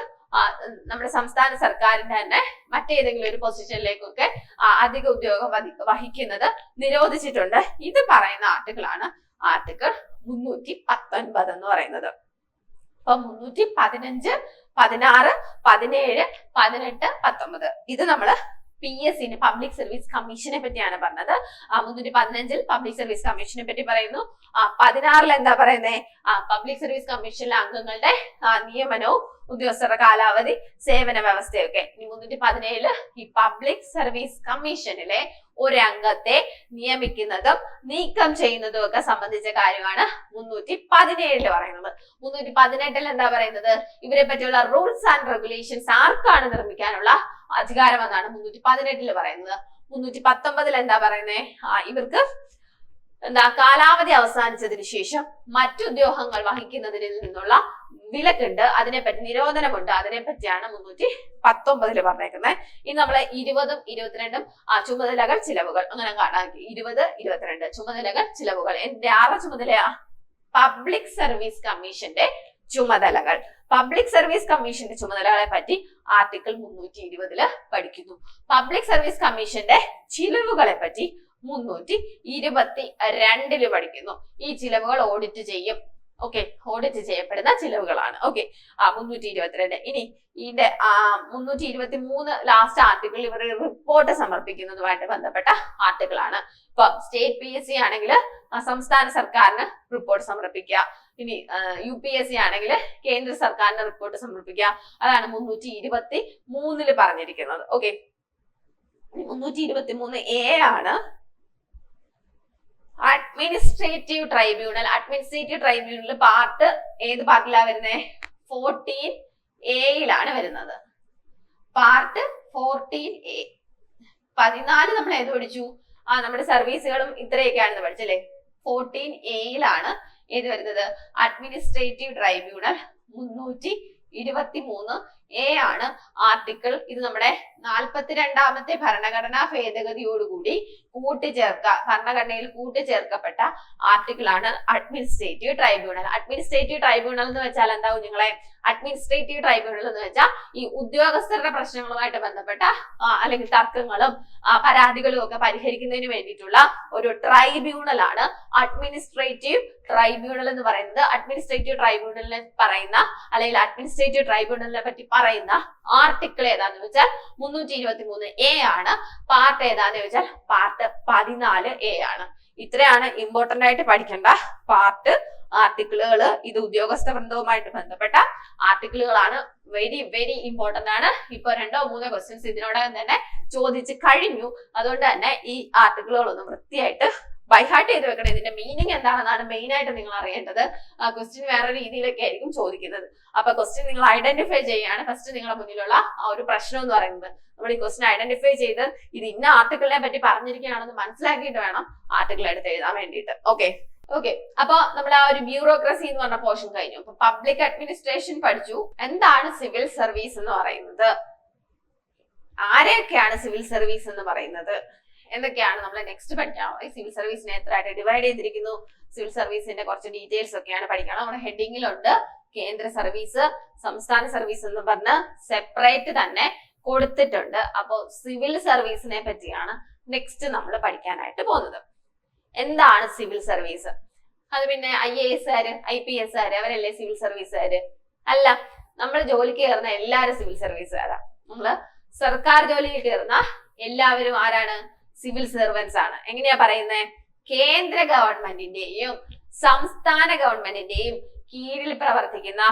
Speaker 1: നമ്മുടെ സംസ്ഥാന സർക്കാരിന്റെ തന്നെ മറ്റേതെങ്കിലും ഒരു പൊസിഷനിലേക്കൊക്കെ അധിക ഉദ്യോഗം വഹിക്കുന്നത് നിരോധിച്ചിട്ടുണ്ട്. ഇത് പറയുന്ന ആർട്ടിക്കിളാണ് ആർട്ടിക്കിൾ 319 എന്ന് പറയുന്നത്. അപ്പൊ 315, 16, 17, 18, 19 ഇത് നമ്മള് PSC പബ്ലിക് സർവീസ് കമ്മീഷനെ പറ്റിയാണ് പറഞ്ഞത്. 315 പബ്ലിക് സർവീസ് കമ്മീഷനെ പറ്റി പറയുന്നു. 16 എന്താ പറയുന്നേ? പബ്ലിക് സർവീസ് കമ്മീഷനിലെ അംഗങ്ങളുടെ നിയമനവും ഉദ്യോഗസ്ഥരുടെ കാലാവധി, സേവന വ്യവസ്ഥയൊക്കെ. 317 ഈ പബ്ലിക് സർവീസ് കമ്മീഷനിലെ ഒരു അംഗത്തെ നിയമിക്കുന്നതും നീക്കം ചെയ്യുന്നതും ഒക്കെ സംബന്ധിച്ച കാര്യമാണ് 317 പറയുന്നത്. 318 എന്താ പറയുന്നത്? ഇവരെ പറ്റിയുള്ള റൂൾസ് ആൻഡ് റെഗുലേഷൻസ് ആർക്കാണ് നിർമ്മിക്കാനുള്ള അധികാരം എന്നാണ് 318 പറയുന്നത്. 319 എന്താ പറയുന്നേ? ഇവർക്ക് കാലാവധി അവസാനിച്ചതിന് ശേഷം മറ്റുദ്യോഗങ്ങൾ വഹിക്കുന്നതിൽ നിന്നുള്ള വിലക്കുണ്ട്, അതിനെപ്പറ്റി നിരോധനമുണ്ട്, അതിനെ പറ്റിയാണ് 319 പറഞ്ഞേക്കുന്നത്. ഇനി നമ്മള് 20ഉം 22ഉം ചുമതലകൾ ചിലവുകൾ അങ്ങനെ കാണാം. 20, 22 ചുമതലകൾ ചിലവുകൾ. എന്റെ 6 ചുമതലയാ പബ്ലിക് സർവീസ് കമ്മീഷന്റെ ചുമതലകൾ. പബ്ലിക് സർവീസ് കമ്മീഷന്റെ ചുമതലകളെ പറ്റി ആർട്ടിക്കിൾ 320 പഠിക്കുന്നു. പബ്ലിക് സർവീസ് കമ്മീഷന്റെ ചിലവുകളെ പറ്റി 322 പഠിക്കുന്നു. ഈ ചിലവുകൾ ഓഡിറ്റ് ചെയ്യും. ഓക്കെ, ഓഡിറ്റ് ചെയ്യപ്പെടുന്ന ചിലവുകളാണ്. ഓക്കെ, 322. ഇനി ഇതിന്റെ 323 ലാസ്റ്റ് ആർട്ടിക്കിൾ ഇവർ റിപ്പോർട്ട് സമർപ്പിക്കുന്നതുമായിട്ട് ബന്ധപ്പെട്ട ആർട്ടിക്കിൾ ആണ്. ഇപ്പൊ സ്റ്റേറ്റ് PSC ആണെങ്കിൽ സംസ്ഥാന സർക്കാരിന് റിപ്പോർട്ട് സമർപ്പിക്കുക. ഇനി UPSC ആണെങ്കിൽ കേന്ദ്ര സർക്കാരിന് റിപ്പോർട്ട് സമർപ്പിക്കുക. അതാണ് 323 പറഞ്ഞിരിക്കുന്നത്. ഓക്കെ, 323A ആണ് administrative tribunal. Administrative tribunal part ഏത് പാർട്ടിലാണ് വരുന്നത്? 14A വരുന്നത്. Part 14A. 14 നമ്മൾ ഏത് പഠിച്ചു? നമ്മുടെ സർവീസുകളും ഇത്രയൊക്കെയാണെന്ന് പഠിച്ചല്ലേ. 14A ഏത് വരുന്നത്? Administrative tribunal. 323A ആണ് ആർട്ടിക്കിൾ. ഇത് നമ്മുടെ 42ാമത്തെ ഭരണഘടനാ ഭേദഗതിയോടുകൂടി ഭരണഘടനയിൽ കൂട്ടിച്ചേർക്കപ്പെട്ട ആർട്ടിക്കിൾ ആണ് അഡ്മിനിസ്ട്രേറ്റീവ് ട്രൈബ്യൂണൽ. അഡ്മിനിസ്ട്രേറ്റീവ് ട്രൈബ്യൂണൽ എന്ന് വെച്ചാൽ എന്താ കുഞ്ഞുങ്ങളെ? അഡ്മിനിസ്ട്രേറ്റീവ് ട്രൈബ്യൂണൽ എന്ന് വെച്ചാൽ ഈ ഉദ്യോഗസ്ഥരുടെ പ്രശ്നങ്ങളുമായിട്ട് ബന്ധപ്പെട്ട അല്ലെങ്കിൽ തർക്കങ്ങളും പരാതികളും ഒക്കെ പരിഹരിക്കുന്നതിന് വേണ്ടിയിട്ടുള്ള ഒരു ട്രൈബ്യൂണൽ ആണ് അഡ്മിനിസ്ട്രേറ്റീവ് ട്രൈബ്യൂണൽ എന്ന് പറയുന്നത്. അഡ്മിനിസ്ട്രേറ്റീവ് ട്രൈബ്യൂണലിനെ പറയുന്ന അല്ലെങ്കിൽ അഡ്മിനിസ്ട്രേറ്റീവ് ട്രൈബ്യൂണലിനെ പറ്റി പറയുന്ന ആർട്ടിക്കിൾ ഏതാന്ന് വെച്ചാൽ 323A ആണ്. പാർട്ട് ഏതാന്ന് ചോദിച്ചാൽ പാർട്ട് 14A ആണ്. ഇത്രയാണ് ഇമ്പോർട്ടന്റ് ആയിട്ട് പഠിക്കേണ്ട പാർട്ട് ആർട്ടിക്കിളുകൾ. ഇത് ഉദ്യോഗസ്ഥ വൃന്ദവുമായിട്ട് ബന്ധപ്പെട്ട ആർട്ടിക്കിളുകളാണ്. വെരി വെരി ഇമ്പോർട്ടന്റ് ആണ്. ഇപ്പൊ 2 or 3 ക്വസ്റ്റ്യൻസ് ഇതിനോടകം തന്നെ ചോദിച്ച് കഴിഞ്ഞു. അതുകൊണ്ട് തന്നെ ഈ ആർട്ടിക്കിളുകളൊന്നും വൃത്തിയായിട്ട് ബൈഹാർട്ട് ചെയ്ത് വെക്കണം. ഇതിന്റെ മീനിങ് എന്താണെന്നാണ് മെയിൻ ആയിട്ട് നിങ്ങൾ അറിയേണ്ടത്. ക്വസ്റ്റ്യൻ വേറെ രീതിയിലൊക്കെ ആയിരിക്കും ചോദിക്കുന്നത്. അപ്പൊ ക്വസ്റ്റ്യൻ നിങ്ങൾ ഐഡന്റിഫൈ ചെയ്യാണ് ഫസ്റ്റ് നിങ്ങളുടെ മുന്നിലുള്ള ഒരു പ്രശ്നം എന്ന് പറയുന്നത്. നമ്മൾ ഈ ക്വസ്റ്റ്യൻ ഐഡന്റിഫൈ ചെയ്ത് ഇത് ഇന്ന ആർട്ടിക്കിളിനെ പറ്റി പറഞ്ഞിരിക്കുകയാണെന്ന് മനസ്സിലാക്കിയിട്ട് വേണം ആർട്ടിക്കിൾ എടുത്ത് എഴുതാൻ വേണ്ടിയിട്ട്. ഓക്കെ, അപ്പൊ നമ്മൾ ഒരു ബ്യൂറോക്രസി എന്ന് പറഞ്ഞ പോർഷൻ കഴിഞ്ഞു. അപ്പൊ പബ്ലിക് അഡ്മിനിസ്ട്രേഷൻ പഠിച്ചു. എന്താണ് സിവിൽ സർവീസ് എന്ന് പറയുന്നത്? ആരെയൊക്കെയാണ് സിവിൽ സർവീസ് എന്ന് പറയുന്നത്? എന്തൊക്കെയാണ് നമ്മൾ നെക്സ്റ്റ് പഠിക്കണം. സിവിൽ സർവീസിനെ എത്രയായിട്ട് ഡിവൈഡ് ചെയ്തിരിക്കുന്നു, സിവിൽ സർവീസിന്റെ കുറച്ച് ഡീറ്റെയിൽസ് ഒക്കെയാണ് പഠിക്കണം. നമ്മുടെ ഹെഡിങ്ങിലുണ്ട് കേന്ദ്ര സർവീസ്, സംസ്ഥാന സർവീസ് എന്ന് പറഞ്ഞ് സെപ്പറേറ്റ് തന്നെ കൊടുത്തിട്ടുണ്ട്. അപ്പോ സിവിൽ സർവീസിനെ പറ്റിയാണ് നെക്സ്റ്റ് നമ്മൾ പഠിക്കാനായിട്ട് പോകുന്നത്. എന്താണ് സിവിൽ സർവീസ്? അത് പിന്നെ IAS IPS അവരല്ലേ സിവിൽ സർവീസുകാര്? അല്ല, നമ്മൾ ജോലിക്ക് കയറുന്ന എല്ലാവരും സിവിൽ സർവീസുകാരാ. നമ്മള് സർക്കാർ ജോലിയിൽ കയറുന്ന എല്ലാവരും ആരാണ്? സിവിൽ സർവൻസ് ആണ്. എങ്ങനെയാ പറയുന്നത്? കേന്ദ്ര ഗവൺമെന്റിന്റെയും സംസ്ഥാന ഗവൺമെന്റിന്റെയും കീഴിൽ പ്രവർത്തിക്കുന്ന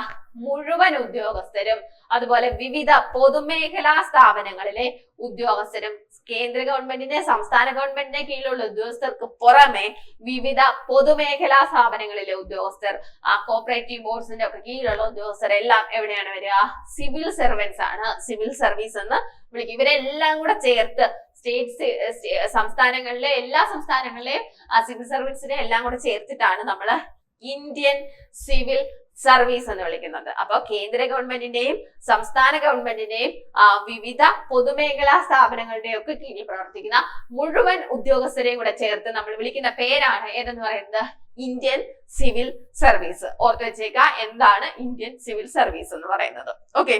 Speaker 1: മുഴുവൻ ഉദ്യോഗസ്ഥരും അതുപോലെ വിവിധ പൊതുമേഖലാ സ്ഥാപനങ്ങളിലെ ഉദ്യോഗസ്ഥരും കേന്ദ്ര ഗവൺമെന്റിന്റെ സംസ്ഥാന ഗവൺമെന്റിന്റെ കീഴിലുള്ള ഉദ്യോഗസ്ഥർക്ക് പുറമെ വിവിധ പൊതുമേഖലാ സ്ഥാപനങ്ങളിലെ ഉദ്യോഗസ്ഥർ, കോപ്പറേറ്റീവ് ബോർഡ്സിന്റെ ഒക്കെ കീഴിലുള്ള ഉദ്യോഗസ്ഥർ എല്ലാം എവിടെയാണ് വരിക? സിവിൽ സർവൻസ് ആണ്. സിവിൽ സർവീസ് എന്ന് വിളിക്കും. ഇവരെല്ലാം കൂടെ ചേർത്ത് സംസ്ഥാനങ്ങളിലെ എല്ലാ സംസ്ഥാനങ്ങളിലെയും സിവിൽ സർവീസിനെ എല്ലാം കൂടെ ചേർത്തിട്ടാണ് നമ്മള് ഇന്ത്യൻ സിവിൽ സർവീസ് എന്ന് വിളിക്കുന്നത്. അപ്പൊ കേന്ദ്ര ഗവൺമെന്റിന്റെയും സംസ്ഥാന ഗവൺമെന്റിന്റെയും വിവിധ പൊതുമേഖലാ സ്ഥാപനങ്ങളുടെയും ഒക്കെ കീഴിൽ പ്രവർത്തിക്കുന്ന മുഴുവൻ ഉദ്യോഗസ്ഥരെയും കൂടെ ചേർത്ത് നമ്മൾ വിളിക്കുന്ന പേരാണ് ഏതെന്ന് പറയുന്നത് ഇന്ത്യൻ സിവിൽ സർവീസ്. ഓർത്തു വെച്ചേക്ക എന്താണ് ഇന്ത്യൻ സിവിൽ സർവീസ് എന്ന് പറയുന്നത്. ഓക്കെ,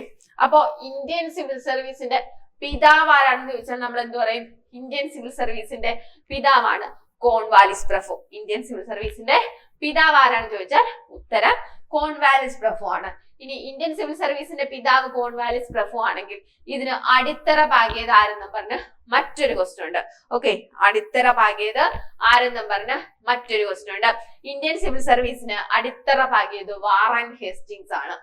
Speaker 1: അപ്പോ ഇന്ത്യൻ സിവിൽ സർവീസിന്റെ പിതാവ് ആരാണെന്ന് ചോദിച്ചാൽ നമ്മൾ എന്ത് പറയും? ഇന്ത്യൻ സിവിൽ സർവീസിന്റെ പിതാവാണ് കോൺവാലിസ് പ്രഭു. ഇന്ത്യൻ സിവിൽ സർവീസിന്റെ പിതാവ് ആരാണെന്ന് ചോദിച്ചാൽ ഉത്തരം കോൺവാലിസ് പ്രഭു ആണ്. ഇനി ഇന്ത്യൻ സിവിൽ സർവീസിന്റെ പിതാവ് കോൺവാലിസ് പ്രഭു ആണെങ്കിൽ ഇതിന് അടിത്തറ പാകിയത് ആരെന്നും പറഞ്ഞ് മറ്റൊരു ക്വസ്റ്റ്യൻ ഉണ്ട്. ഓക്കെ, അടിത്തറ പാകിയത് ആരെന്നും പറഞ്ഞ് മറ്റൊരു ക്വസ്റ്റ്യൻ ഉണ്ട്. ഇന്ത്യൻ സിവിൽ സർവീസിന് അടിത്തറ പാകിയത് വാറൻ ഹേസ്റ്റിങ്സ് ആണ്.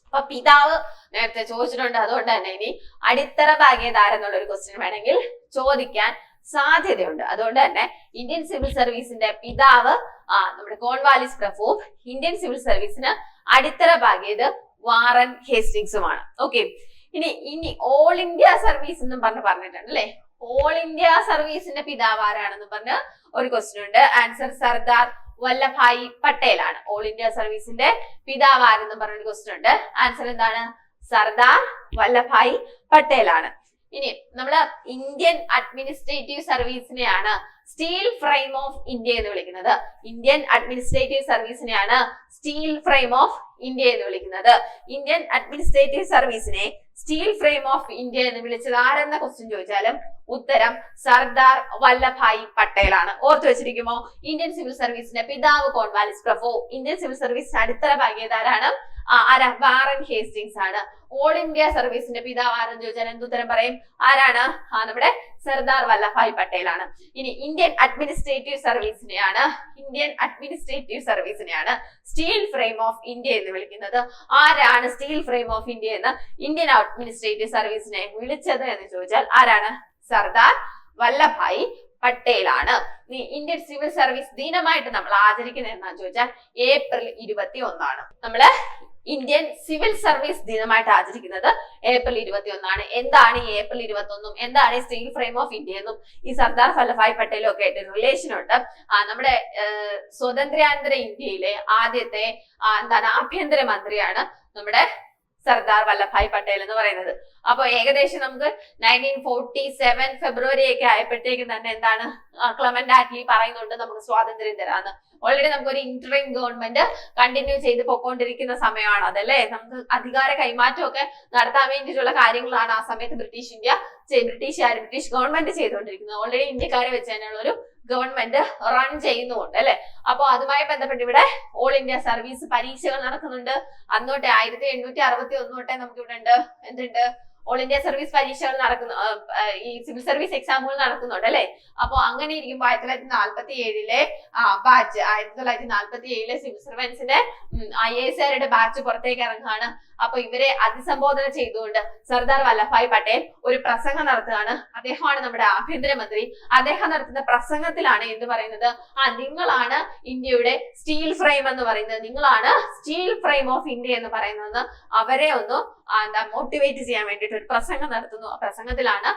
Speaker 1: അപ്പൊ പിതാവ് നേരത്തെ ചോദിച്ചിട്ടുണ്ട്, അതുകൊണ്ട് തന്നെ ഇനി അടിത്തറ പാകിയത് ആരെന്നുള്ള ഒരു ക്വസ്റ്റ്യൻ വേണമെങ്കിൽ ചോദിക്കാൻ സാധ്യതയുണ്ട്. അതുകൊണ്ട് തന്നെ ഇന്ത്യൻ സിവിൽ സർവീസിന്റെ പിതാവ് നമ്മുടെ കോൺവാലിസ് പ്രഭുവും ഇന്ത്യൻ സിവിൽ സർവീസിന് അടിത്തറ പാകിയത് വാറൻ ഹേസ്റ്റിങ്സുമാണ്. ഓക്കെ, ഇനി ഓൾ ഇന്ത്യ സർവീസ് എന്നും പറഞ്ഞിട്ടുണ്ട് അല്ലെ. ഓൾ ഇന്ത്യ സർവീസിന്റെ പിതാവ് ആരാണെന്ന് പറഞ്ഞ് ഒരു ക്വസ്റ്റ്യൻ ഉണ്ട്. ആൻസർ സർദാർ വല്ലഭായി പട്ടേൽ ആണ്. ഓൾ ഇന്ത്യ സർവീസിന്റെ പിതാവ് ആരെന്ന് പറഞ്ഞൊരു ക്വസ്റ്റ്യൻ ഉണ്ട്. ആൻസർ എന്താണ്? സർദാർ വല്ലഭായി പട്ടേൽ ആണ്. ഇനി നമ്മള് ഇന്ത്യൻ അഡ്മിനിസ്ട്രേറ്റീവ് സർവീസിനെയാണ് സ്റ്റീൽ ഫ്രെയിം ഓഫ് ഇന്ത്യ എന്ന് വിളിക്കുന്നത്. ഇന്ത്യൻ അഡ്മിനിസ്ട്രേറ്റീവ് സർവീസിനെയാണ് സ്റ്റീൽ ഫ്രെയിം ഓഫ് ഇന്ത്യ എന്ന് വിളിക്കുന്നത്. ഇന്ത്യൻ അഡ്മിനിസ്ട്രേറ്റീവ് സർവീസിനെ സ്റ്റീൽ ഫ്രെയിം ഓഫ് ഇന്ത്യ എന്ന് വിളിച്ചത് ആരെന്ന ക്വസ്റ്റ്യൻ ചോദിച്ചാലും ഉത്തരം സർദാർ വല്ലഭായി പട്ടേൽ ആണ്. ഓർത്തു വെച്ചിരിക്കുമോ? ഇന്ത്യൻ സിവിൽ സർവീസിന്റെ പിതാവ് കോൺവാലിസ് പ്രഭു, ഇന്ത്യൻ സിവിൽ സർവീസിന് അടിത്തറ പാകിയത് ആരാണ്? വാറൻ ഹേസ്റ്റിങ്സ് ആണ്. ഓൾ ഇന്ത്യ സർവീസിന്റെ പിതാവ് ആരെന്ന് ചോദിച്ചാൽ എന്തുത്തരം പറയും? ആരാണ്? നമ്മുടെ സർദാർ വല്ലഭായ് പട്ടേൽ ആണ്. ഇനി ഇന്ത്യൻ അഡ്മിനിസ്ട്രേറ്റീവ് സർവീസിനെയാണ് സ്റ്റീൽ ഫ്രെയിം ഓഫ് ഇന്ത്യ എന്ന് വിളിക്കുന്നത്. ആരാണ് സ്റ്റീൽ ഫ്രെയിം ഓഫ് ഇന്ത്യ എന്ന് ഇന്ത്യൻ അഡ്മിനിസ്ട്രേറ്റീവ് സർവീസിനെ വിളിച്ചത് എന്ന് ചോദിച്ചാൽ ആരാണ്? സർദാർ വല്ലഭായ് പട്ടേൽ ആണ്. ഇന്ത്യൻ സിവിൽ സർവീസ് ദിനമായിട്ട് നമ്മൾ ആചരിക്കുന്നത് എന്നാന്ന് ചോദിച്ചാൽ ഏപ്രിൽ 21 നമ്മള് ഇന്ത്യൻ സിവിൽ സർവീസ് ദിനമായിട്ട് ആചരിക്കുന്നത് ഏപ്രിൽ 21. എന്താണ് ഈ ഏപ്രിൽ 21 എന്താണ് ഈ സ്റ്റീൽ ഫ്രെയിം ഓഫ് ഇന്ത്യ എന്നും ഈ സർദാർ വല്ലഭായ് പട്ടേലും ഒക്കെ ആയിട്ട് റിലേഷൻ ഉണ്ട്. നമ്മുടെ സ്വതന്ത്രാനന്തര ഇന്ത്യയിലെ ആദ്യത്തെ ആഭ്യന്തര മന്ത്രിയാണ് നമ്മുടെ സർദാർ വല്ലഭായ് പട്ടേൽ എന്ന് പറയുന്നത്. അപ്പൊ ഏകദേശം നമുക്ക് 1947 ഫെബ്രുവരി ഒക്കെ ആയപ്പോഴത്തേക്കും തന്നെ എന്താണ് ക്ലെമന്റ് ആറ്റ്ലി പറയുന്നുണ്ട് നമുക്ക് സ്വാതന്ത്ര്യം തരാന്ന്. ഓൾറെഡി നമുക്കൊരു ഇന്ററിം ഗവൺമെന്റ് കണ്ടിന്യൂ ചെയ്ത് പൊക്കോണ്ടിരിക്കുന്ന സമയമാണ് അതല്ലേ. നമുക്ക് അധികാര കൈമാറ്റമൊക്കെ നടത്താൻ വേണ്ടിയിട്ടുള്ള കാര്യങ്ങളാണ് ആ സമയത്ത് ബ്രിട്ടീഷ് ഗവൺമെന്റ് ചെയ്തുകൊണ്ടിരിക്കുന്നത്. ഓൾറെഡി ഇന്ത്യക്കാരെ വെച്ച് തന്നെയുള്ള ഒരു ഗവൺമെന്റ് റൺ ചെയ്യുന്നുണ്ട് അല്ലെ. അപ്പൊ അതുമായി ബന്ധപ്പെട്ട് ഇവിടെ ഓൾ ഇന്ത്യ സർവീസ് പരീക്ഷകൾ നടക്കുന്നുണ്ട്. അന്നോട്ടെ 1861 തൊട്ടേ നമുക്ക് ഇവിടെ ഉണ്ട് എന്തുണ്ട്? ഓൾ ഇന്ത്യ സർവീസ് പരീക്ഷകൾ നടക്കുന്നു, ഈ സിവിൽ സർവീസ് എക്സാമുകൾ നടക്കുന്നുണ്ട് അല്ലെ. അപ്പൊ അങ്ങനെ ഇരിക്കുമ്പോൾ 1947 സിവിൽ സർവൻസിന്റെ IASകാരുടെ ബാച്ച് പുറത്തേക്ക് ഇറങ്ങുകയാണ്. അപ്പൊ ഇവരെ അഭിസംബോധന ചെയ്തുകൊണ്ട് സർദാർ വല്ലഭായ് പട്ടേൽ ഒരു പ്രസംഗം നടത്തുകയാണ്. അദ്ദേഹമാണ് നമ്മുടെ ആഭ്യന്തരമന്ത്രി. അദ്ദേഹം നടത്തുന്ന പ്രസംഗത്തിലാണ് എന്ത് പറയുന്നത്? നിങ്ങളാണ് ഇന്ത്യയുടെ സ്റ്റീൽ ഫ്രെയിം എന്ന് പറയുന്നത്, നിങ്ങളാണ് സ്റ്റീൽ ഫ്രെയിം ഓഫ് ഇന്ത്യ എന്ന് പറയുന്നത്. അവരെ ഒന്ന് മോട്ടിവേറ്റ് ചെയ്യാൻ വേണ്ടിയിട്ട് ഒരു പ്രസംഗം നടത്തുന്നു. ആ പ്രസംഗത്തിലാണ്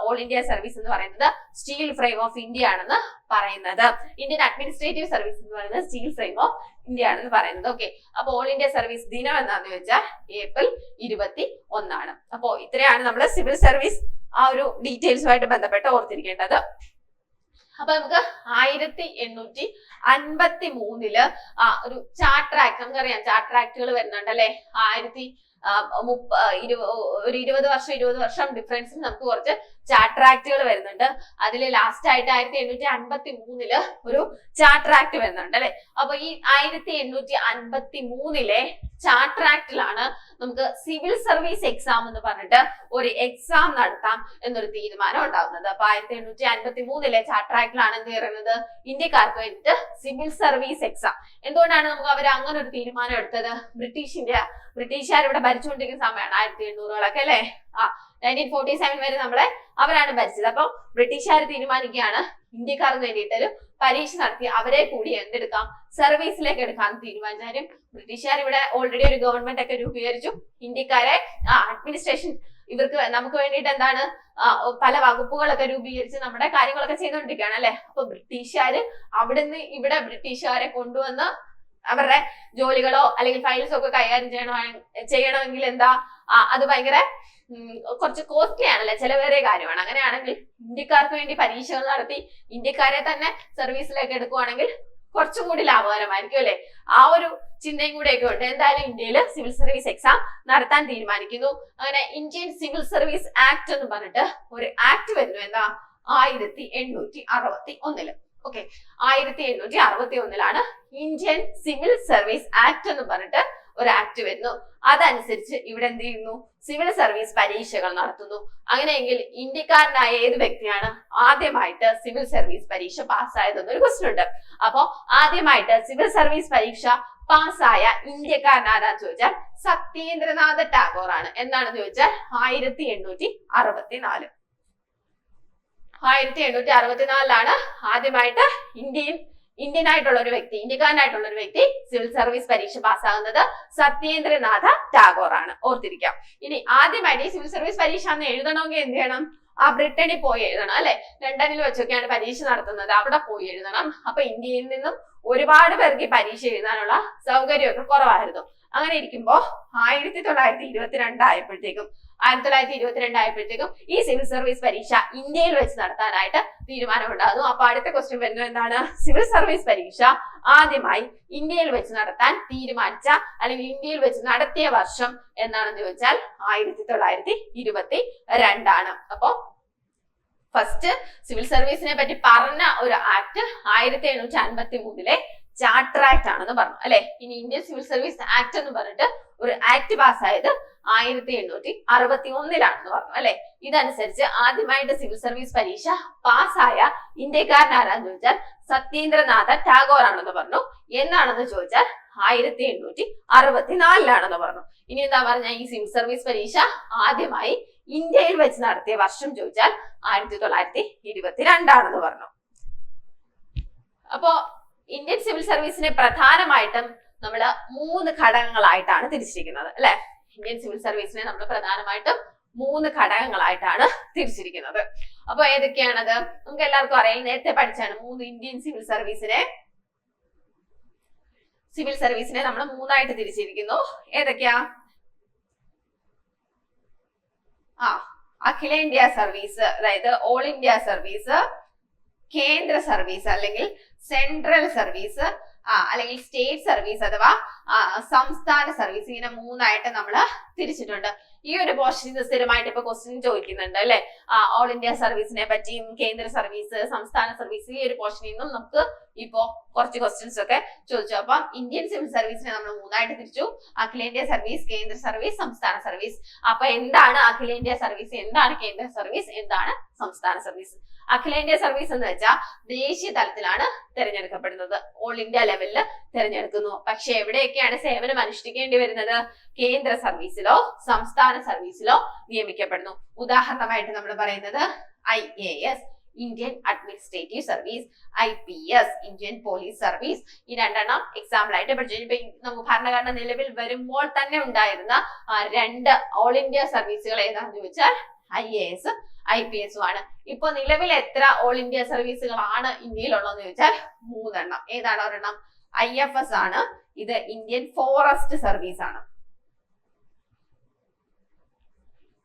Speaker 1: ഓൾ ഇന്ത്യ സർവീസ് എന്ന് പറയുന്നത് സ്റ്റീൽ ഫ്രെയിം ഓഫ് ഇന്ത്യ ആണെന്ന് പറയുന്നത്. ഇന്ത്യൻ അഡ്മിനിസ്ട്രേറ്റീവ് സർവീസ് എന്ന് പറയുന്നത് സ്റ്റീൽ ഫ്രെയിം ഓഫ് ഇന്ത്യ ആണെന്ന് പറയുന്നത്. ഓക്കെ, അപ്പൊ ഓൾ ഇന്ത്യ സർവീസ് ദിനം എന്താന്ന് ചോദിച്ചാൽ ഏപ്രിൽ 21. അപ്പോ ഇത്രയാണ് നമ്മൾ സിവിൽ സർവീസ് ആ ഒരു ഡീറ്റെയിൽസുമായിട്ട് ബന്ധപ്പെട്ട് ഓർത്തിരിക്കേണ്ടത്. അപ്പൊ നമുക്ക് 1853 ഒരു ചാർട്ടർ ആക്ട്, നമുക്കറിയാം ചാർട്ടർ ആക്ടുകൾ വരുന്നുണ്ട് അല്ലെ. 20 വർഷം ഡിഫറൻസിൽ നമുക്ക് കുറച്ച് ചാർട്ടർ ആക്ടുകൾ വരുന്നുണ്ട്. അതിൽ ലാസ്റ്റ് ആയിട്ട് 1853 ഒരു ചാർട്ടർ ആക്ട് വരുന്നുണ്ട് അല്ലെ. അപ്പൊ ഈ 1853 ചാർട്ടർ ആക്ടിലാണ് നമുക്ക് സിവിൽ സർവീസ് എക്സാം എന്ന് പറഞ്ഞിട്ട് ഒരു എക്സാം നടത്താം എന്നൊരു തീരുമാനം ഉണ്ടാകുന്നത്. അപ്പൊ 1853 ചാർട്ടർ ആക്ടിലാണ് എന്ത് പറയുന്നത്? ഇന്ത്യക്കാർക്ക് വേണ്ടിയിട്ട് സിവിൽ സർവീസ് എക്സാം. എന്തുകൊണ്ടാണ് നമുക്ക് അവർ അങ്ങനെ ഒരു തീരുമാനം എടുത്തത്? ബ്രിട്ടീഷുകാർ ഇവിടെ ഭരിച്ചുകൊണ്ടിരിക്കുന്ന സമയമാണ് 1800കളൊക്കെ അല്ലെ. 1947 വരെ അവരാണ് ഭരിച്ചത്. അപ്പൊ ബ്രിട്ടീഷുകാർ തീരുമാനിക്കുകയാണ് ഇന്ത്യക്കാർക്ക് വേണ്ടിയിട്ട് ഒരു പരീക്ഷ നടത്തി അവരെ കൂടി എന്തെടുക്കാം? സർവീസിലേക്ക് എടുക്കാൻ തീരുമാനിച്ചാലും ബ്രിട്ടീഷുകാർ ഇവിടെ ഓൾറെഡി ഒരു ഗവൺമെന്റ് ഒക്കെ രൂപീകരിച്ചു. ഇന്ത്യക്കാരെ അഡ്മിനിസ്ട്രേഷൻ നമുക്ക് വേണ്ടിയിട്ട് പല വകുപ്പുകളൊക്കെ രൂപീകരിച്ച് നമ്മുടെ കാര്യങ്ങളൊക്കെ ചെയ്തുകൊണ്ടിരിക്കുകയാണ് അല്ലെ. അപ്പൊ ബ്രിട്ടീഷുകാര് അവിടുന്ന് ഇവിടെ ബ്രിട്ടീഷുകാരെ കൊണ്ടുവന്ന് അവരുടെ ജോലികളോ അല്ലെങ്കിൽ ഫയൽസോ ഒക്കെ കൈകാര്യം ചെയ്യണമെങ്കിൽ എന്താ അത് ഭയങ്കര കുറച്ച് കോസ്റ്റ്ലി ആണല്ലേ, ചിലവേറിയ കാര്യമാണ്. അങ്ങനെയാണെങ്കിൽ ഇന്ത്യക്കാർക്ക് വേണ്ടി പരീക്ഷകൾ നടത്തി ഇന്ത്യക്കാരെ തന്നെ സർവീസിലേക്ക് എടുക്കുവാണെങ്കിൽ കുറച്ചും കൂടി ലാഭകരമായിരിക്കും അല്ലെ. ആ ഒരു ചിന്തയും കൂടെയൊക്കെ ഉണ്ട്. എന്തായാലും ഇന്ത്യയിൽ സിവിൽ സർവീസ് എക്സാം നടത്താൻ തീരുമാനിക്കുന്നു. അങ്ങനെ ഇന്ത്യൻ സിവിൽ സർവീസ് ആക്ട് എന്ന് പറഞ്ഞിട്ട് ഒരു ആക്ട് വരുന്നു. എന്താ? 1861. Okay, 1861 Indian civil service act എന്ന് പറഞ്ഞിട്ട് ഒരു ആക്ട് വരുന്നു. അതനുസരിച്ച് ഇവിടെ എന്ത് ചെയ്യുന്നു? സിവിൽ സർവീസ് പരീക്ഷകൾ നടത്തുന്നു. അങ്ങനെയെങ്കിൽ ഇന്ത്യക്കാരനായ ഏത് വ്യക്തിയാണ് ആദ്യമായിട്ട് സിവിൽ സർവീസ് പരീക്ഷ പാസ്സായതെന്നൊരു ക്വസ്റ്റ്യൻ ഉണ്ട്. അപ്പോ ആദ്യമായിട്ട് സിവിൽ സർവീസ് പരീക്ഷ പാസ്സായ ഇന്ത്യക്കാരൻ ആരാന്ന് ചോദിച്ചാൽ സത്യേന്ദ്രനാഥ ടാഗോർ ആണ്. എന്താണെന്ന് ചോദിച്ചാൽ 1864. 1864 ആദ്യമായിട്ട് ഇന്ത്യൻ ആയിട്ടുള്ള ഒരു വ്യക്തി, ഇന്ത്യക്കാരനായിട്ടുള്ള ഒരു വ്യക്തി സിവിൽ സർവീസ് പരീക്ഷ പാസ്സാകുന്നത് സത്യേന്ദ്രനാഥ ടാഗോർ ആണ്. ഓർത്തിരിക്കാം. ഇനി ആദ്യമായിട്ട് ഈ സിവിൽ സർവീസ് പരീക്ഷ അന്ന് എഴുതണമെങ്കിൽ എന്ത് ചെയ്യണം? ബ്രിട്ടനിൽ പോയി എഴുതണം അല്ലെ. ലണ്ടനിൽ വെച്ചൊക്കെയാണ് പരീക്ഷ നടത്തുന്നത്, അവിടെ പോയി എഴുതണം. അപ്പൊ ഇന്ത്യയിൽ നിന്നും ഒരുപാട് പേർക്ക് ഈ പരീക്ഷ എഴുതാനുള്ള സൗകര്യമൊക്കെ കുറവായിരുന്നു. അങ്ങനെ ഇരിക്കുമ്പോ 1922 ആയപ്പോഴത്തേക്കും ഈ സിവിൽ സർവീസ് പരീക്ഷ ഇന്ത്യയിൽ വെച്ച് നടത്താനായിട്ട് തീരുമാനമുണ്ടാകുന്നു. അപ്പൊ അടുത്ത ക്വസ്റ്റ്യൻ വരുന്നത് എന്താണ്? സിവിൽ സർവീസ് പരീക്ഷ ആദ്യമായി ഇന്ത്യയിൽ വെച്ച് നടത്താൻ തീരുമാനിച്ച അല്ലെങ്കിൽ ഇന്ത്യയിൽ വെച്ച് നടത്തിയ വർഷം എന്നാണെന്ന് ചോദിച്ചാൽ 1922 അപ്പോ ഫസ്റ്റ് സിവിൽ സർവീസിനെ പറ്റി പറഞ്ഞ ഒരു ആക്ട് 1753 ചാർട്ടർ ആക്ട് ആണെന്ന് പറഞ്ഞു അല്ലെ. ഇനി ഇന്ത്യൻ സിവിൽ സർവീസ് ആക്ട് എന്ന് പറഞ്ഞിട്ട് ഒരു ആക്ട് പാസ്സായത് 1861 പറഞ്ഞു അല്ലെ. ഇതനുസരിച്ച് ആദ്യമായിട്ട് സിവിൽ സർവീസ് പരീക്ഷ പാസ്സായ ഇന്ത്യക്കാരൻ ആരാന്ന് ചോദിച്ചാൽ സത്യേന്ദ്രനാഥ ടാഗോർ ആണെന്ന് പറഞ്ഞു. എന്നാണെന്ന് ചോദിച്ചാൽ 1864 പറഞ്ഞു. ഇനി എന്താ പറഞ്ഞ ഈ സിവിൽ സർവീസ് പരീക്ഷ ആദ്യമായി ഇന്ത്യയിൽ വെച്ച് നടത്തിയ വർഷം ചോദിച്ചാൽ 1922 പറഞ്ഞു. അപ്പോ ഇന്ത്യൻ സിവിൽ സർവീസിനെ പ്രധാനമായിട്ടും നമ്മൾ 3 ഘടകങ്ങളായിട്ടാണ് തിരിച്ചിരിക്കുന്നത് അല്ലെ. ഇന്ത്യൻ സിവിൽ സർവീസിനെ നമ്മൾ പ്രധാനമായിട്ടും 3 ഘടകങ്ങളായിട്ടാണ് തിരിച്ചിരിക്കുന്നത്. അപ്പൊ ഏതൊക്കെയാണത്? നമുക്ക് എല്ലാവർക്കും അറിയാം, നേരത്തെ പഠിച്ചാണ്. 3 ഇന്ത്യൻ സിവിൽ സർവീസിനെ നമ്മൾ 3ആയിട്ട് തിരിച്ചിരിക്കുന്നു. ഏതൊക്കെയാ? അഖിലേന്ത്യാ സർവീസ്, അതായത് ഓൾ ഇന്ത്യ സർവീസ്, കേന്ദ്ര സർവീസ് അല്ലെങ്കിൽ സെൻട്രൽ സർവീസ്, അല്ലെങ്കിൽ സ്റ്റേറ്റ് സർവീസ് അഥവാ സംസ്ഥാന സർവീസ്. ഇങ്ങനെ 3ആയിട്ട് നമ്മൾ തിരിച്ചിട്ടുണ്ട്. ഈ ഒരു പോർഷൻ സ്ഥിരമായിട്ട് ഇപ്പൊ ക്വസ്റ്റ്യൻ ചോദിക്കുന്നുണ്ട് അല്ലെ. ഓൾ ഇന്ത്യ സർവീസിനെ പറ്റിയും കേന്ദ്ര സർവീസ്, സംസ്ഥാന സർവീസ്, ഈ ഒരു പോർഷനിൽ നിന്നും നമുക്ക് ഇപ്പോ കുറച്ച് ക്വസ്റ്റ്യൻസ് ഒക്കെ ചോദിച്ചു. അപ്പം ഇന്ത്യൻ സിവിൽ സർവീസിനെ നമ്മൾ 3ആയിട്ട് തിരിച്ചു. അഖിലേന്ത്യാ സർവീസ്, കേന്ദ്ര സർവീസ്, സംസ്ഥാന സർവീസ്. അപ്പൊ എന്താണ് അഖിലേന്ത്യാ സർവീസ്, എന്താണ് കേന്ദ്ര സർവീസ്, എന്താണ് സംസ്ഥാന സർവീസ്? അഖിലേന്ത്യാ സർവീസ് എന്ന് വെച്ചാൽ ദേശീയ തലത്തിലാണ് തിരഞ്ഞെടുക്കപ്പെടുന്നത്, ഓൾ ഇന്ത്യ ലെവലിൽ തിരഞ്ഞെടുക്കുന്നു. പക്ഷെ എവിടെയൊക്കെയാണ് സേവനം അനുഷ്ഠിക്കേണ്ടി വരുന്നത്? കേന്ദ്ര സർവീസിലോ സംസ്ഥാന സർവീസിലോ നിയമിക്കപ്പെടുന്നു. ഉദാഹരണമായിട്ട് നമ്മൾ പറയുന്നത് IAS, Indian administrative service, IPS, Indian police service. ഈ 2 എക്സാമ്പിൾ ആയിട്ട് പഠിച്ചു. ഇപ്പൊ നമുക്ക് ഭരണഘടന നിലവിൽ വരുമ്പോൾ തന്നെ ഉണ്ടായിരുന്ന 2 ഓൾ ഇന്ത്യ സർവീസുകൾ ഏതാണെന്ന് ചോദിച്ചാൽ IAS, IPS ആണ്. ഇപ്പൊ നിലവിൽ എത്ര ഓൾ ഇന്ത്യ സർവീസുകളാണ് ഇന്ത്യയിലുള്ളതെന്ന് ചോദിച്ചാൽ 3. ഏതാണ് ഒരെണ്ണം? IFS ആണ്. ഇത് ഇന്ത്യൻ ഫോറസ്റ്റ് സർവീസ് ആണ്.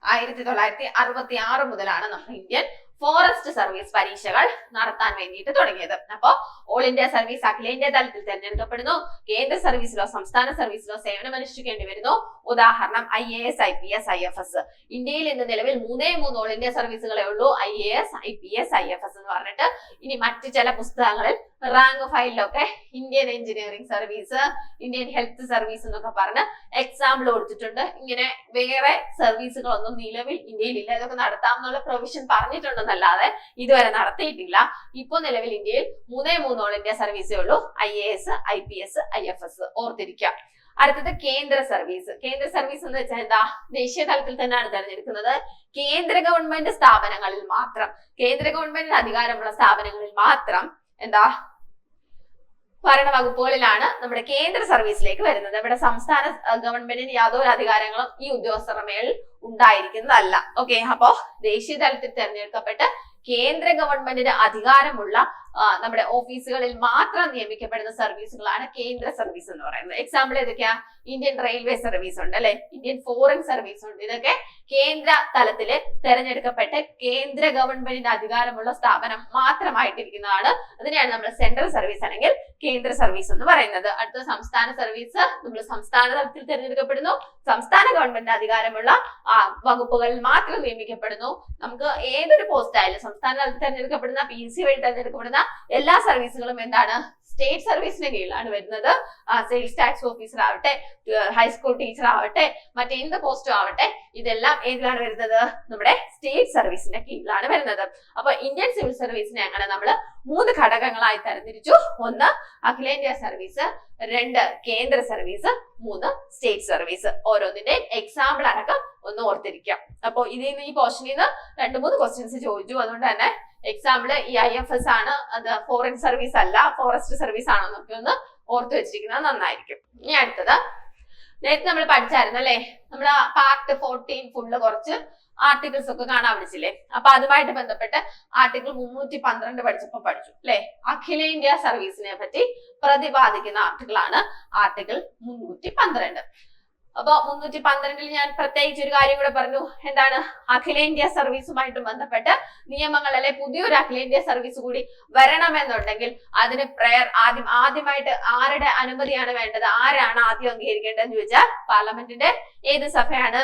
Speaker 1: 1966 മുതലാണ് നമ്മൾ ഇന്ത്യൻ ഫോറസ്റ്റ് സർവീസ് പരീക്ഷകൾ നടത്താൻ വേണ്ടിയിട്ട് തുടങ്ങിയത്. അപ്പോ ഓൾ ഇന്ത്യ സർവീസ് അഖിലേന്ത്യാ തലത്തിൽ തിരഞ്ഞെടുക്കപ്പെടുന്നു. കേന്ദ്ര സർവീസിലോ സംസ്ഥാന സർവീസിലോ സേവനം അനുഷ്ഠിക്കേണ്ടി വരുന്നു. ഉദാഹരണം IAS, IPS, IFS. ഇന്ത്യയിൽ ഇന്ന് നിലവിൽ 3 ഓൾ ഇന്ത്യ സർവീസുകളേ ഉള്ളൂ, IAS, IPS, IFS എന്ന് പറഞ്ഞിട്ട്. ഇനി മറ്റു ചില പുസ്തകങ്ങളിൽ റാങ്ക് ഫയലിലൊക്കെ Indian engineering service, Indian health service എന്നൊക്കെ പറഞ്ഞ് എക്സാമ്പിൾ കൊടുത്തിട്ടുണ്ട്. ഇങ്ങനെ വേറെ സർവീസുകളൊന്നും നിലവിൽ ഇന്ത്യയിൽ ഇല്ല. ഇതൊക്കെ നടത്താമെന്നുള്ള പ്രൊവിഷൻ പറഞ്ഞിട്ടുണ്ടെന്നല്ലാതെ ഇതുവരെ നടത്തിയിട്ടില്ല. ഇപ്പൊ നിലവിൽ ഇന്ത്യയിൽ 3 ഓൾ ഇന്ത്യ സർവീസേ ഉള്ളൂ, IAS, IPS, IFS. ഓർത്തിരിക്കാം. അടുത്തത് കേന്ദ്ര സർവീസ്. കേന്ദ്ര സർവീസ് എന്ന് വെച്ചാൽ എന്താ? ദേശീയ തലത്തിൽ തന്നെയാണ് തിരഞ്ഞെടുക്കുന്നത്. കേന്ദ്ര ഗവൺമെന്റ് സ്ഥാപനങ്ങളിൽ മാത്രം, കേന്ദ്ര ഗവൺമെന്റിന് അധികാരമുള്ള സ്ഥാപനങ്ങളിൽ മാത്രം എന്താ ഭരണവകുപ്പുകളിലാണ് നമ്മുടെ കേന്ദ്ര സർവീസിലേക്ക് വരുന്നത്. ഇവിടെ സംസ്ഥാന ഗവൺമെന്റിന് യാതൊരു അധികാരങ്ങളും ഈ ഉദ്യോഗസ്ഥരുടെ മേൽ ഉണ്ടായിരിക്കുന്നതല്ല. ഓക്കെ, അപ്പോ ദേശീയ തലത്തിൽ തിരഞ്ഞെടുക്കപ്പെട്ട് കേന്ദ്ര ഗവൺമെന്റിന് അധികാരമുള്ള നമ്മുടെ ഓഫീസുകളിൽ മാത്രം നിയമിക്കപ്പെടുന്ന സർവീസുകളാണ് കേന്ദ്ര സർവീസ് എന്ന് പറയുന്നത്. എക്സാമ്പിൾ ഏതൊക്കെയാ? ഇന്ത്യൻ റെയിൽവേ സർവീസ് ഉണ്ട് അല്ലെ, ഇന്ത്യൻ ഫോറിൻ സർവീസ് ഉണ്ട്. ഇതൊക്കെ കേന്ദ്ര തലത്തില് തെരഞ്ഞെടുക്കപ്പെട്ട കേന്ദ്ര ഗവൺമെന്റിന്റെ അധികാരമുള്ള സ്ഥാപനം മാത്രമായിട്ടിരിക്കുന്നതാണ്. അതിനെയാണ് നമ്മൾ സെൻട്രൽ സർവീസ് അല്ലെങ്കിൽ കേന്ദ്ര സർവീസ് എന്ന് പറയുന്നത്. അടുത്ത സംസ്ഥാന സർവീസ്, നമ്മൾ സംസ്ഥാന തലത്തിൽ തിരഞ്ഞെടുക്കപ്പെടുന്നു. സംസ്ഥാന ഗവൺമെന്റ് അധികാരമുള്ള വകുപ്പുകളിൽ മാത്രം നിയമിക്കപ്പെടുന്നു. നമുക്ക് ഏതൊരു പോസ്റ്റ് ആയാലും സംസ്ഥാന തലത്തിൽ തിരഞ്ഞെടുക്കപ്പെടുന്ന PSC വഴി തിരഞ്ഞെടുക്കപ്പെടുന്ന എല്ലാ സർവീസുകളും എന്താണ്? സ്റ്റേറ്റ് സർവീസിന് കീഴിലാണ് വരുന്നത്. സെയിൽസ് ടാക്സ് ഓഫീസർ ആവട്ടെ, ഹൈസ്കൂൾ ടീച്ചർ ആവട്ടെ, മറ്റെന്ത് പോസ്റ്റും ആവട്ടെ, ഇതെല്ലാം ഏതിലാണ് വരുന്നത്? നമ്മുടെ സ്റ്റേറ്റ് സർവീസിന്റെ കീഴിലാണ് വരുന്നത്. അപ്പൊ ഇന്ത്യൻ സിവിൽ സർവീസിനെ അങ്ങനെ നമ്മൾ 3 ഘടകങ്ങളായി തരംതിരിച്ചു. 1 അഖിലേന്ത്യാ സർവീസ്, 2 കേന്ദ്ര സർവീസ്, 3 സ്റ്റേറ്റ് സർവീസ്. ഓരോന്നിന്റെ എക്സാമ്പിൾ അടക്കം ഒന്ന് ഓർത്തിരിക്കാം. അപ്പൊ ഇതിൽ നിന്ന് ഈ പോർഷനിൽ നിന്ന് 2-3 ക്വസ്റ്റ്യൻസ് ചോദിച്ചു. അതുകൊണ്ട് തന്നെ എക്സാമ്പിൾ ഈ IFS ആണ്, അത് ഫോറിൻ സർവീസ് അല്ല, ഫോറസ്റ്റ് സർവീസ് ആണോ എന്നൊക്കെ ഒന്ന് ഓർത്തു വെച്ചിരിക്കുന്നത് നന്നായിരിക്കും. ഇനി അടുത്തത്, നേരത്തെ നമ്മൾ പഠിച്ചായിരുന്നു അല്ലെ, നമ്മുടെ പാർട്ട് 14 ഫുള്ള് കുറച്ച് ആർട്ടിക്കിൾസ് ഒക്കെ കാണാൻ വിളിച്ചില്ലേ. അപ്പൊ അതുമായിട്ട് ബന്ധപ്പെട്ട് ആർട്ടിക്കിൾ 312 പഠിച്ചപ്പോ പഠിച്ചു അല്ലെ, അഖിലേന്ത്യാ സർവീസിനെ പറ്റി പ്രതിപാദിക്കുന്ന ആർട്ടിക്കിൾ ആണ് ആർട്ടിക്കിൾ 312. അപ്പൊ 312 ഞാൻ പ്രത്യേകിച്ച് ഒരു കാര്യം കൂടെ പറഞ്ഞു. എന്താണ്? അഖിലേന്ത്യാ സർവീസുമായിട്ട് ബന്ധപ്പെട്ട് നിയമങ്ങൾ അല്ലെ, പുതിയൊരു അഖിലേന്ത്യാ സർവീസ് കൂടി വരണമെന്നുണ്ടെങ്കിൽ അതിന് ആദ്യമായിട്ട് ആരുടെ അനുമതിയാണ് വേണ്ടത്? ആരാണ് ആദ്യം അംഗീകരിക്കേണ്ടതെന്ന് ചോദിച്ചാൽ പാർലമെന്റിന്റെ ഏത് സഭയാണ്?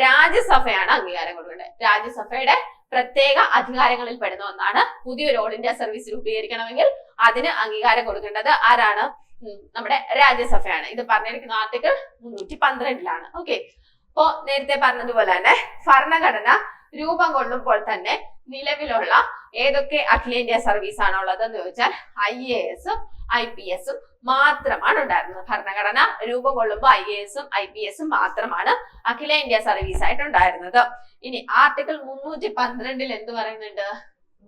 Speaker 1: രാജ്യസഭയാണ് അംഗീകാരം കൊടുക്കേണ്ടത്. രാജ്യസഭയുടെ പ്രത്യേക അധികാരങ്ങളിൽ പെടുന്ന ഒന്നാണ് പുതിയൊരു ഓൾ ഇന്ത്യ സർവീസ് രൂപീകരിക്കണമെങ്കിൽ അതിന് അംഗീകാരം കൊടുക്കേണ്ടത് ആരാണ്? നമ്മുടെ രാജ്യസഭയാണ്. ഇത് പറഞ്ഞിരിക്കുന്ന ആർട്ടിക്കിൾ 312 ഓക്കെ. അപ്പോ നേരത്തെ പറഞ്ഞതുപോലെ തന്നെ ഭരണഘടന രൂപം കൊള്ളുമ്പോൾ തന്നെ നിലവിലുള്ള ഏതൊക്കെ അഖിലേന്ത്യാ സർവീസ് ആണോ ഉള്ളതെന്ന് ചോദിച്ചാൽ IAS IPS മാത്രമാണ് ഉണ്ടായിരുന്നത്. ഭരണഘടന രൂപം കൊള്ളുമ്പോൾ IAS IPS മാത്രമാണ് അഖിലേന്ത്യാ സർവീസ് ആയിട്ട് ഉണ്ടായിരുന്നത്. ഇനി ആർട്ടിക്കിൾ 312 എന്ത് പറയുന്നുണ്ട്?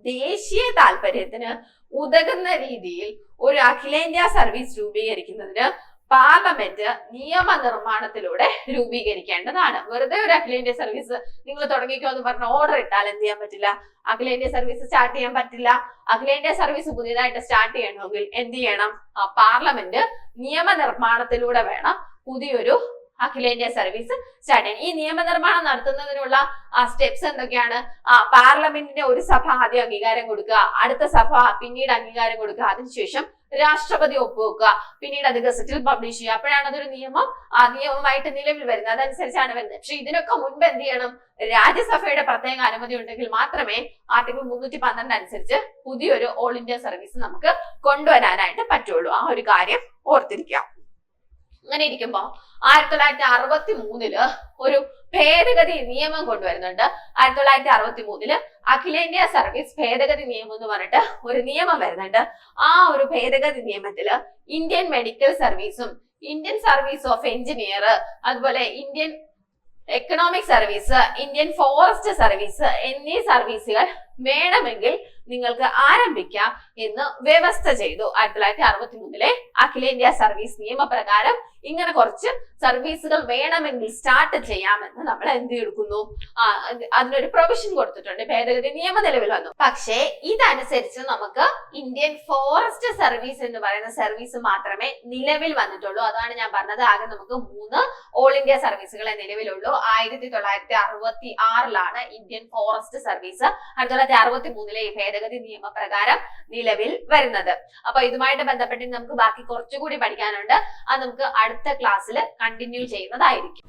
Speaker 1: ദേശീയ താല്പര്യത്തിന് ഉതകുന്ന രീതിയിൽ ഒരു അഖിലേന്ത്യാ സർവീസ് രൂപീകരിക്കുന്നതിന് പാർലമെന്റ് നിയമനിർമ്മാണത്തിലൂടെ രൂപീകരിക്കേണ്ടതാണ്. വെറുതെ ഒരു അഖിലേന്ത്യാ സർവീസ് നിങ്ങൾ തുടങ്ങിക്കോ എന്ന് പറഞ്ഞ ഓർഡർ ഇട്ടാൽ എന്ത് ചെയ്യാൻ പറ്റില്ല? അഖിലേന്ത്യാ സർവീസ് സ്റ്റാർട്ട് ചെയ്യാൻ പറ്റില്ല. അഖിലേന്ത്യാ സർവീസ് പുതിയതായിട്ട് സ്റ്റാർട്ട് ചെയ്യണമെങ്കിൽ എന്ത് ചെയ്യണം? പാർലമെന്റ് നിയമനിർമ്മാണത്തിലൂടെ വേണം പുതിയൊരു അഖിലേന്ത്യാ സർവീസ് സ്റ്റാർട്ട് ചെയ്യാൻ. ഈ നിയമനിർമ്മാണം നടത്തുന്നതിനുള്ള സ്റ്റെപ്സ് എന്തൊക്കെയാണ്? പാർലമെന്റിന്റെ ഒരു സഭ ആദ്യം അംഗീകാരം കൊടുക്കുക, അടുത്ത സഭ പിന്നീട് അംഗീകാരം കൊടുക്കുക, അതിനുശേഷം രാഷ്ട്രപതി ഒപ്പുവെക്കുക, പിന്നീട് അത് ഗസറ്റിൽ പബ്ലിഷ് ചെയ്യുക. അപ്പോഴാണ് അതൊരു നിയമമായിട്ട് നിലവിൽ വരുന്നത്. അതനുസരിച്ചാണ് വരുന്നത്. പക്ഷെ ഇതിനൊക്കെ മുൻപ് എന്ത് ചെയ്യണം? രാജ്യസഭയുടെ പ്രത്യേക അനുമതി ഉണ്ടെങ്കിൽ മാത്രമേ ആർട്ടിക്കിൾ 312 അനുസരിച്ച് പുതിയൊരു ഓൾ ഇന്ത്യ സർവീസ് നമുക്ക് കൊണ്ടുവരാനായിട്ട് പറ്റുള്ളൂ. ആ ഒരു കാര്യം ഓർത്തിരിക്കാം. അങ്ങനെ ഇരിക്കുമ്പോ 1963 ഒരു ഭേദഗതി നിയമം കൊണ്ടുവരുന്നുണ്ട്. 1963 അഖിലേന്ത്യാ സർവീസ് ഭേദഗതി നിയമം എന്ന് പറഞ്ഞിട്ട് ഒരു നിയമം വരുന്നുണ്ട്. ആ ഒരു ഭേദഗതി നിയമത്തില് ഇന്ത്യൻ മെഡിക്കൽ സർവീസും ഇന്ത്യൻ സർവീസ് ഓഫ് എഞ്ചിനീയർ, അതുപോലെ Indian economic service, Indian forest service എന്നീ സർവീസുകൾ വേണമെങ്കിൽ നിങ്ങൾക്ക് ആരംഭിക്കാം എന്ന് വ്യവസ്ഥ ചെയ്തു. 1963 അഖിലേന്ത്യാ സർവീസ് നിയമപ്രകാരം ഇങ്ങനെ കുറച്ച് സർവീസുകൾ വേണമെങ്കിൽ സ്റ്റാർട്ട് ചെയ്യാമെന്ന് നമ്മൾ എന്ത് എടുക്കുന്നു? അതിനൊരു പ്രൊവിഷൻ കൊടുത്തിട്ടുണ്ട്. ഭേദഗതി നിയമം നിലവിൽ വന്നു. പക്ഷേ ഇതനുസരിച്ച് നമുക്ക് ഇന്ത്യൻ ഫോറസ്റ്റ് സർവീസ് എന്ന് പറയുന്ന സർവീസ് മാത്രമേ നിലവിൽ വന്നിട്ടുള്ളൂ. അതാണ് ഞാൻ പറഞ്ഞത്. ആകെ നമുക്ക് 3 ഓൾ ഇന്ത്യ സർവീസുകളെ നിലവിലുള്ളൂ. 1966 ഇന്ത്യൻ ഫോറസ്റ്റ് സർവീസ് 1963 ഈ ഭേദഗതി നിയമപ്രകാരം നിലവിൽ വരുന്നത്. അപ്പൊ ഇതുമായിട്ട് ബന്ധപ്പെട്ട് നമുക്ക് ബാക്കി കുറച്ചുകൂടി പഠിക്കാനുണ്ട്. അത് നമുക്ക് അടുത്ത ക്ലാസ്സിൽ കണ്ടിന്യൂ ചെയ്യുന്നതായിരിക്കും.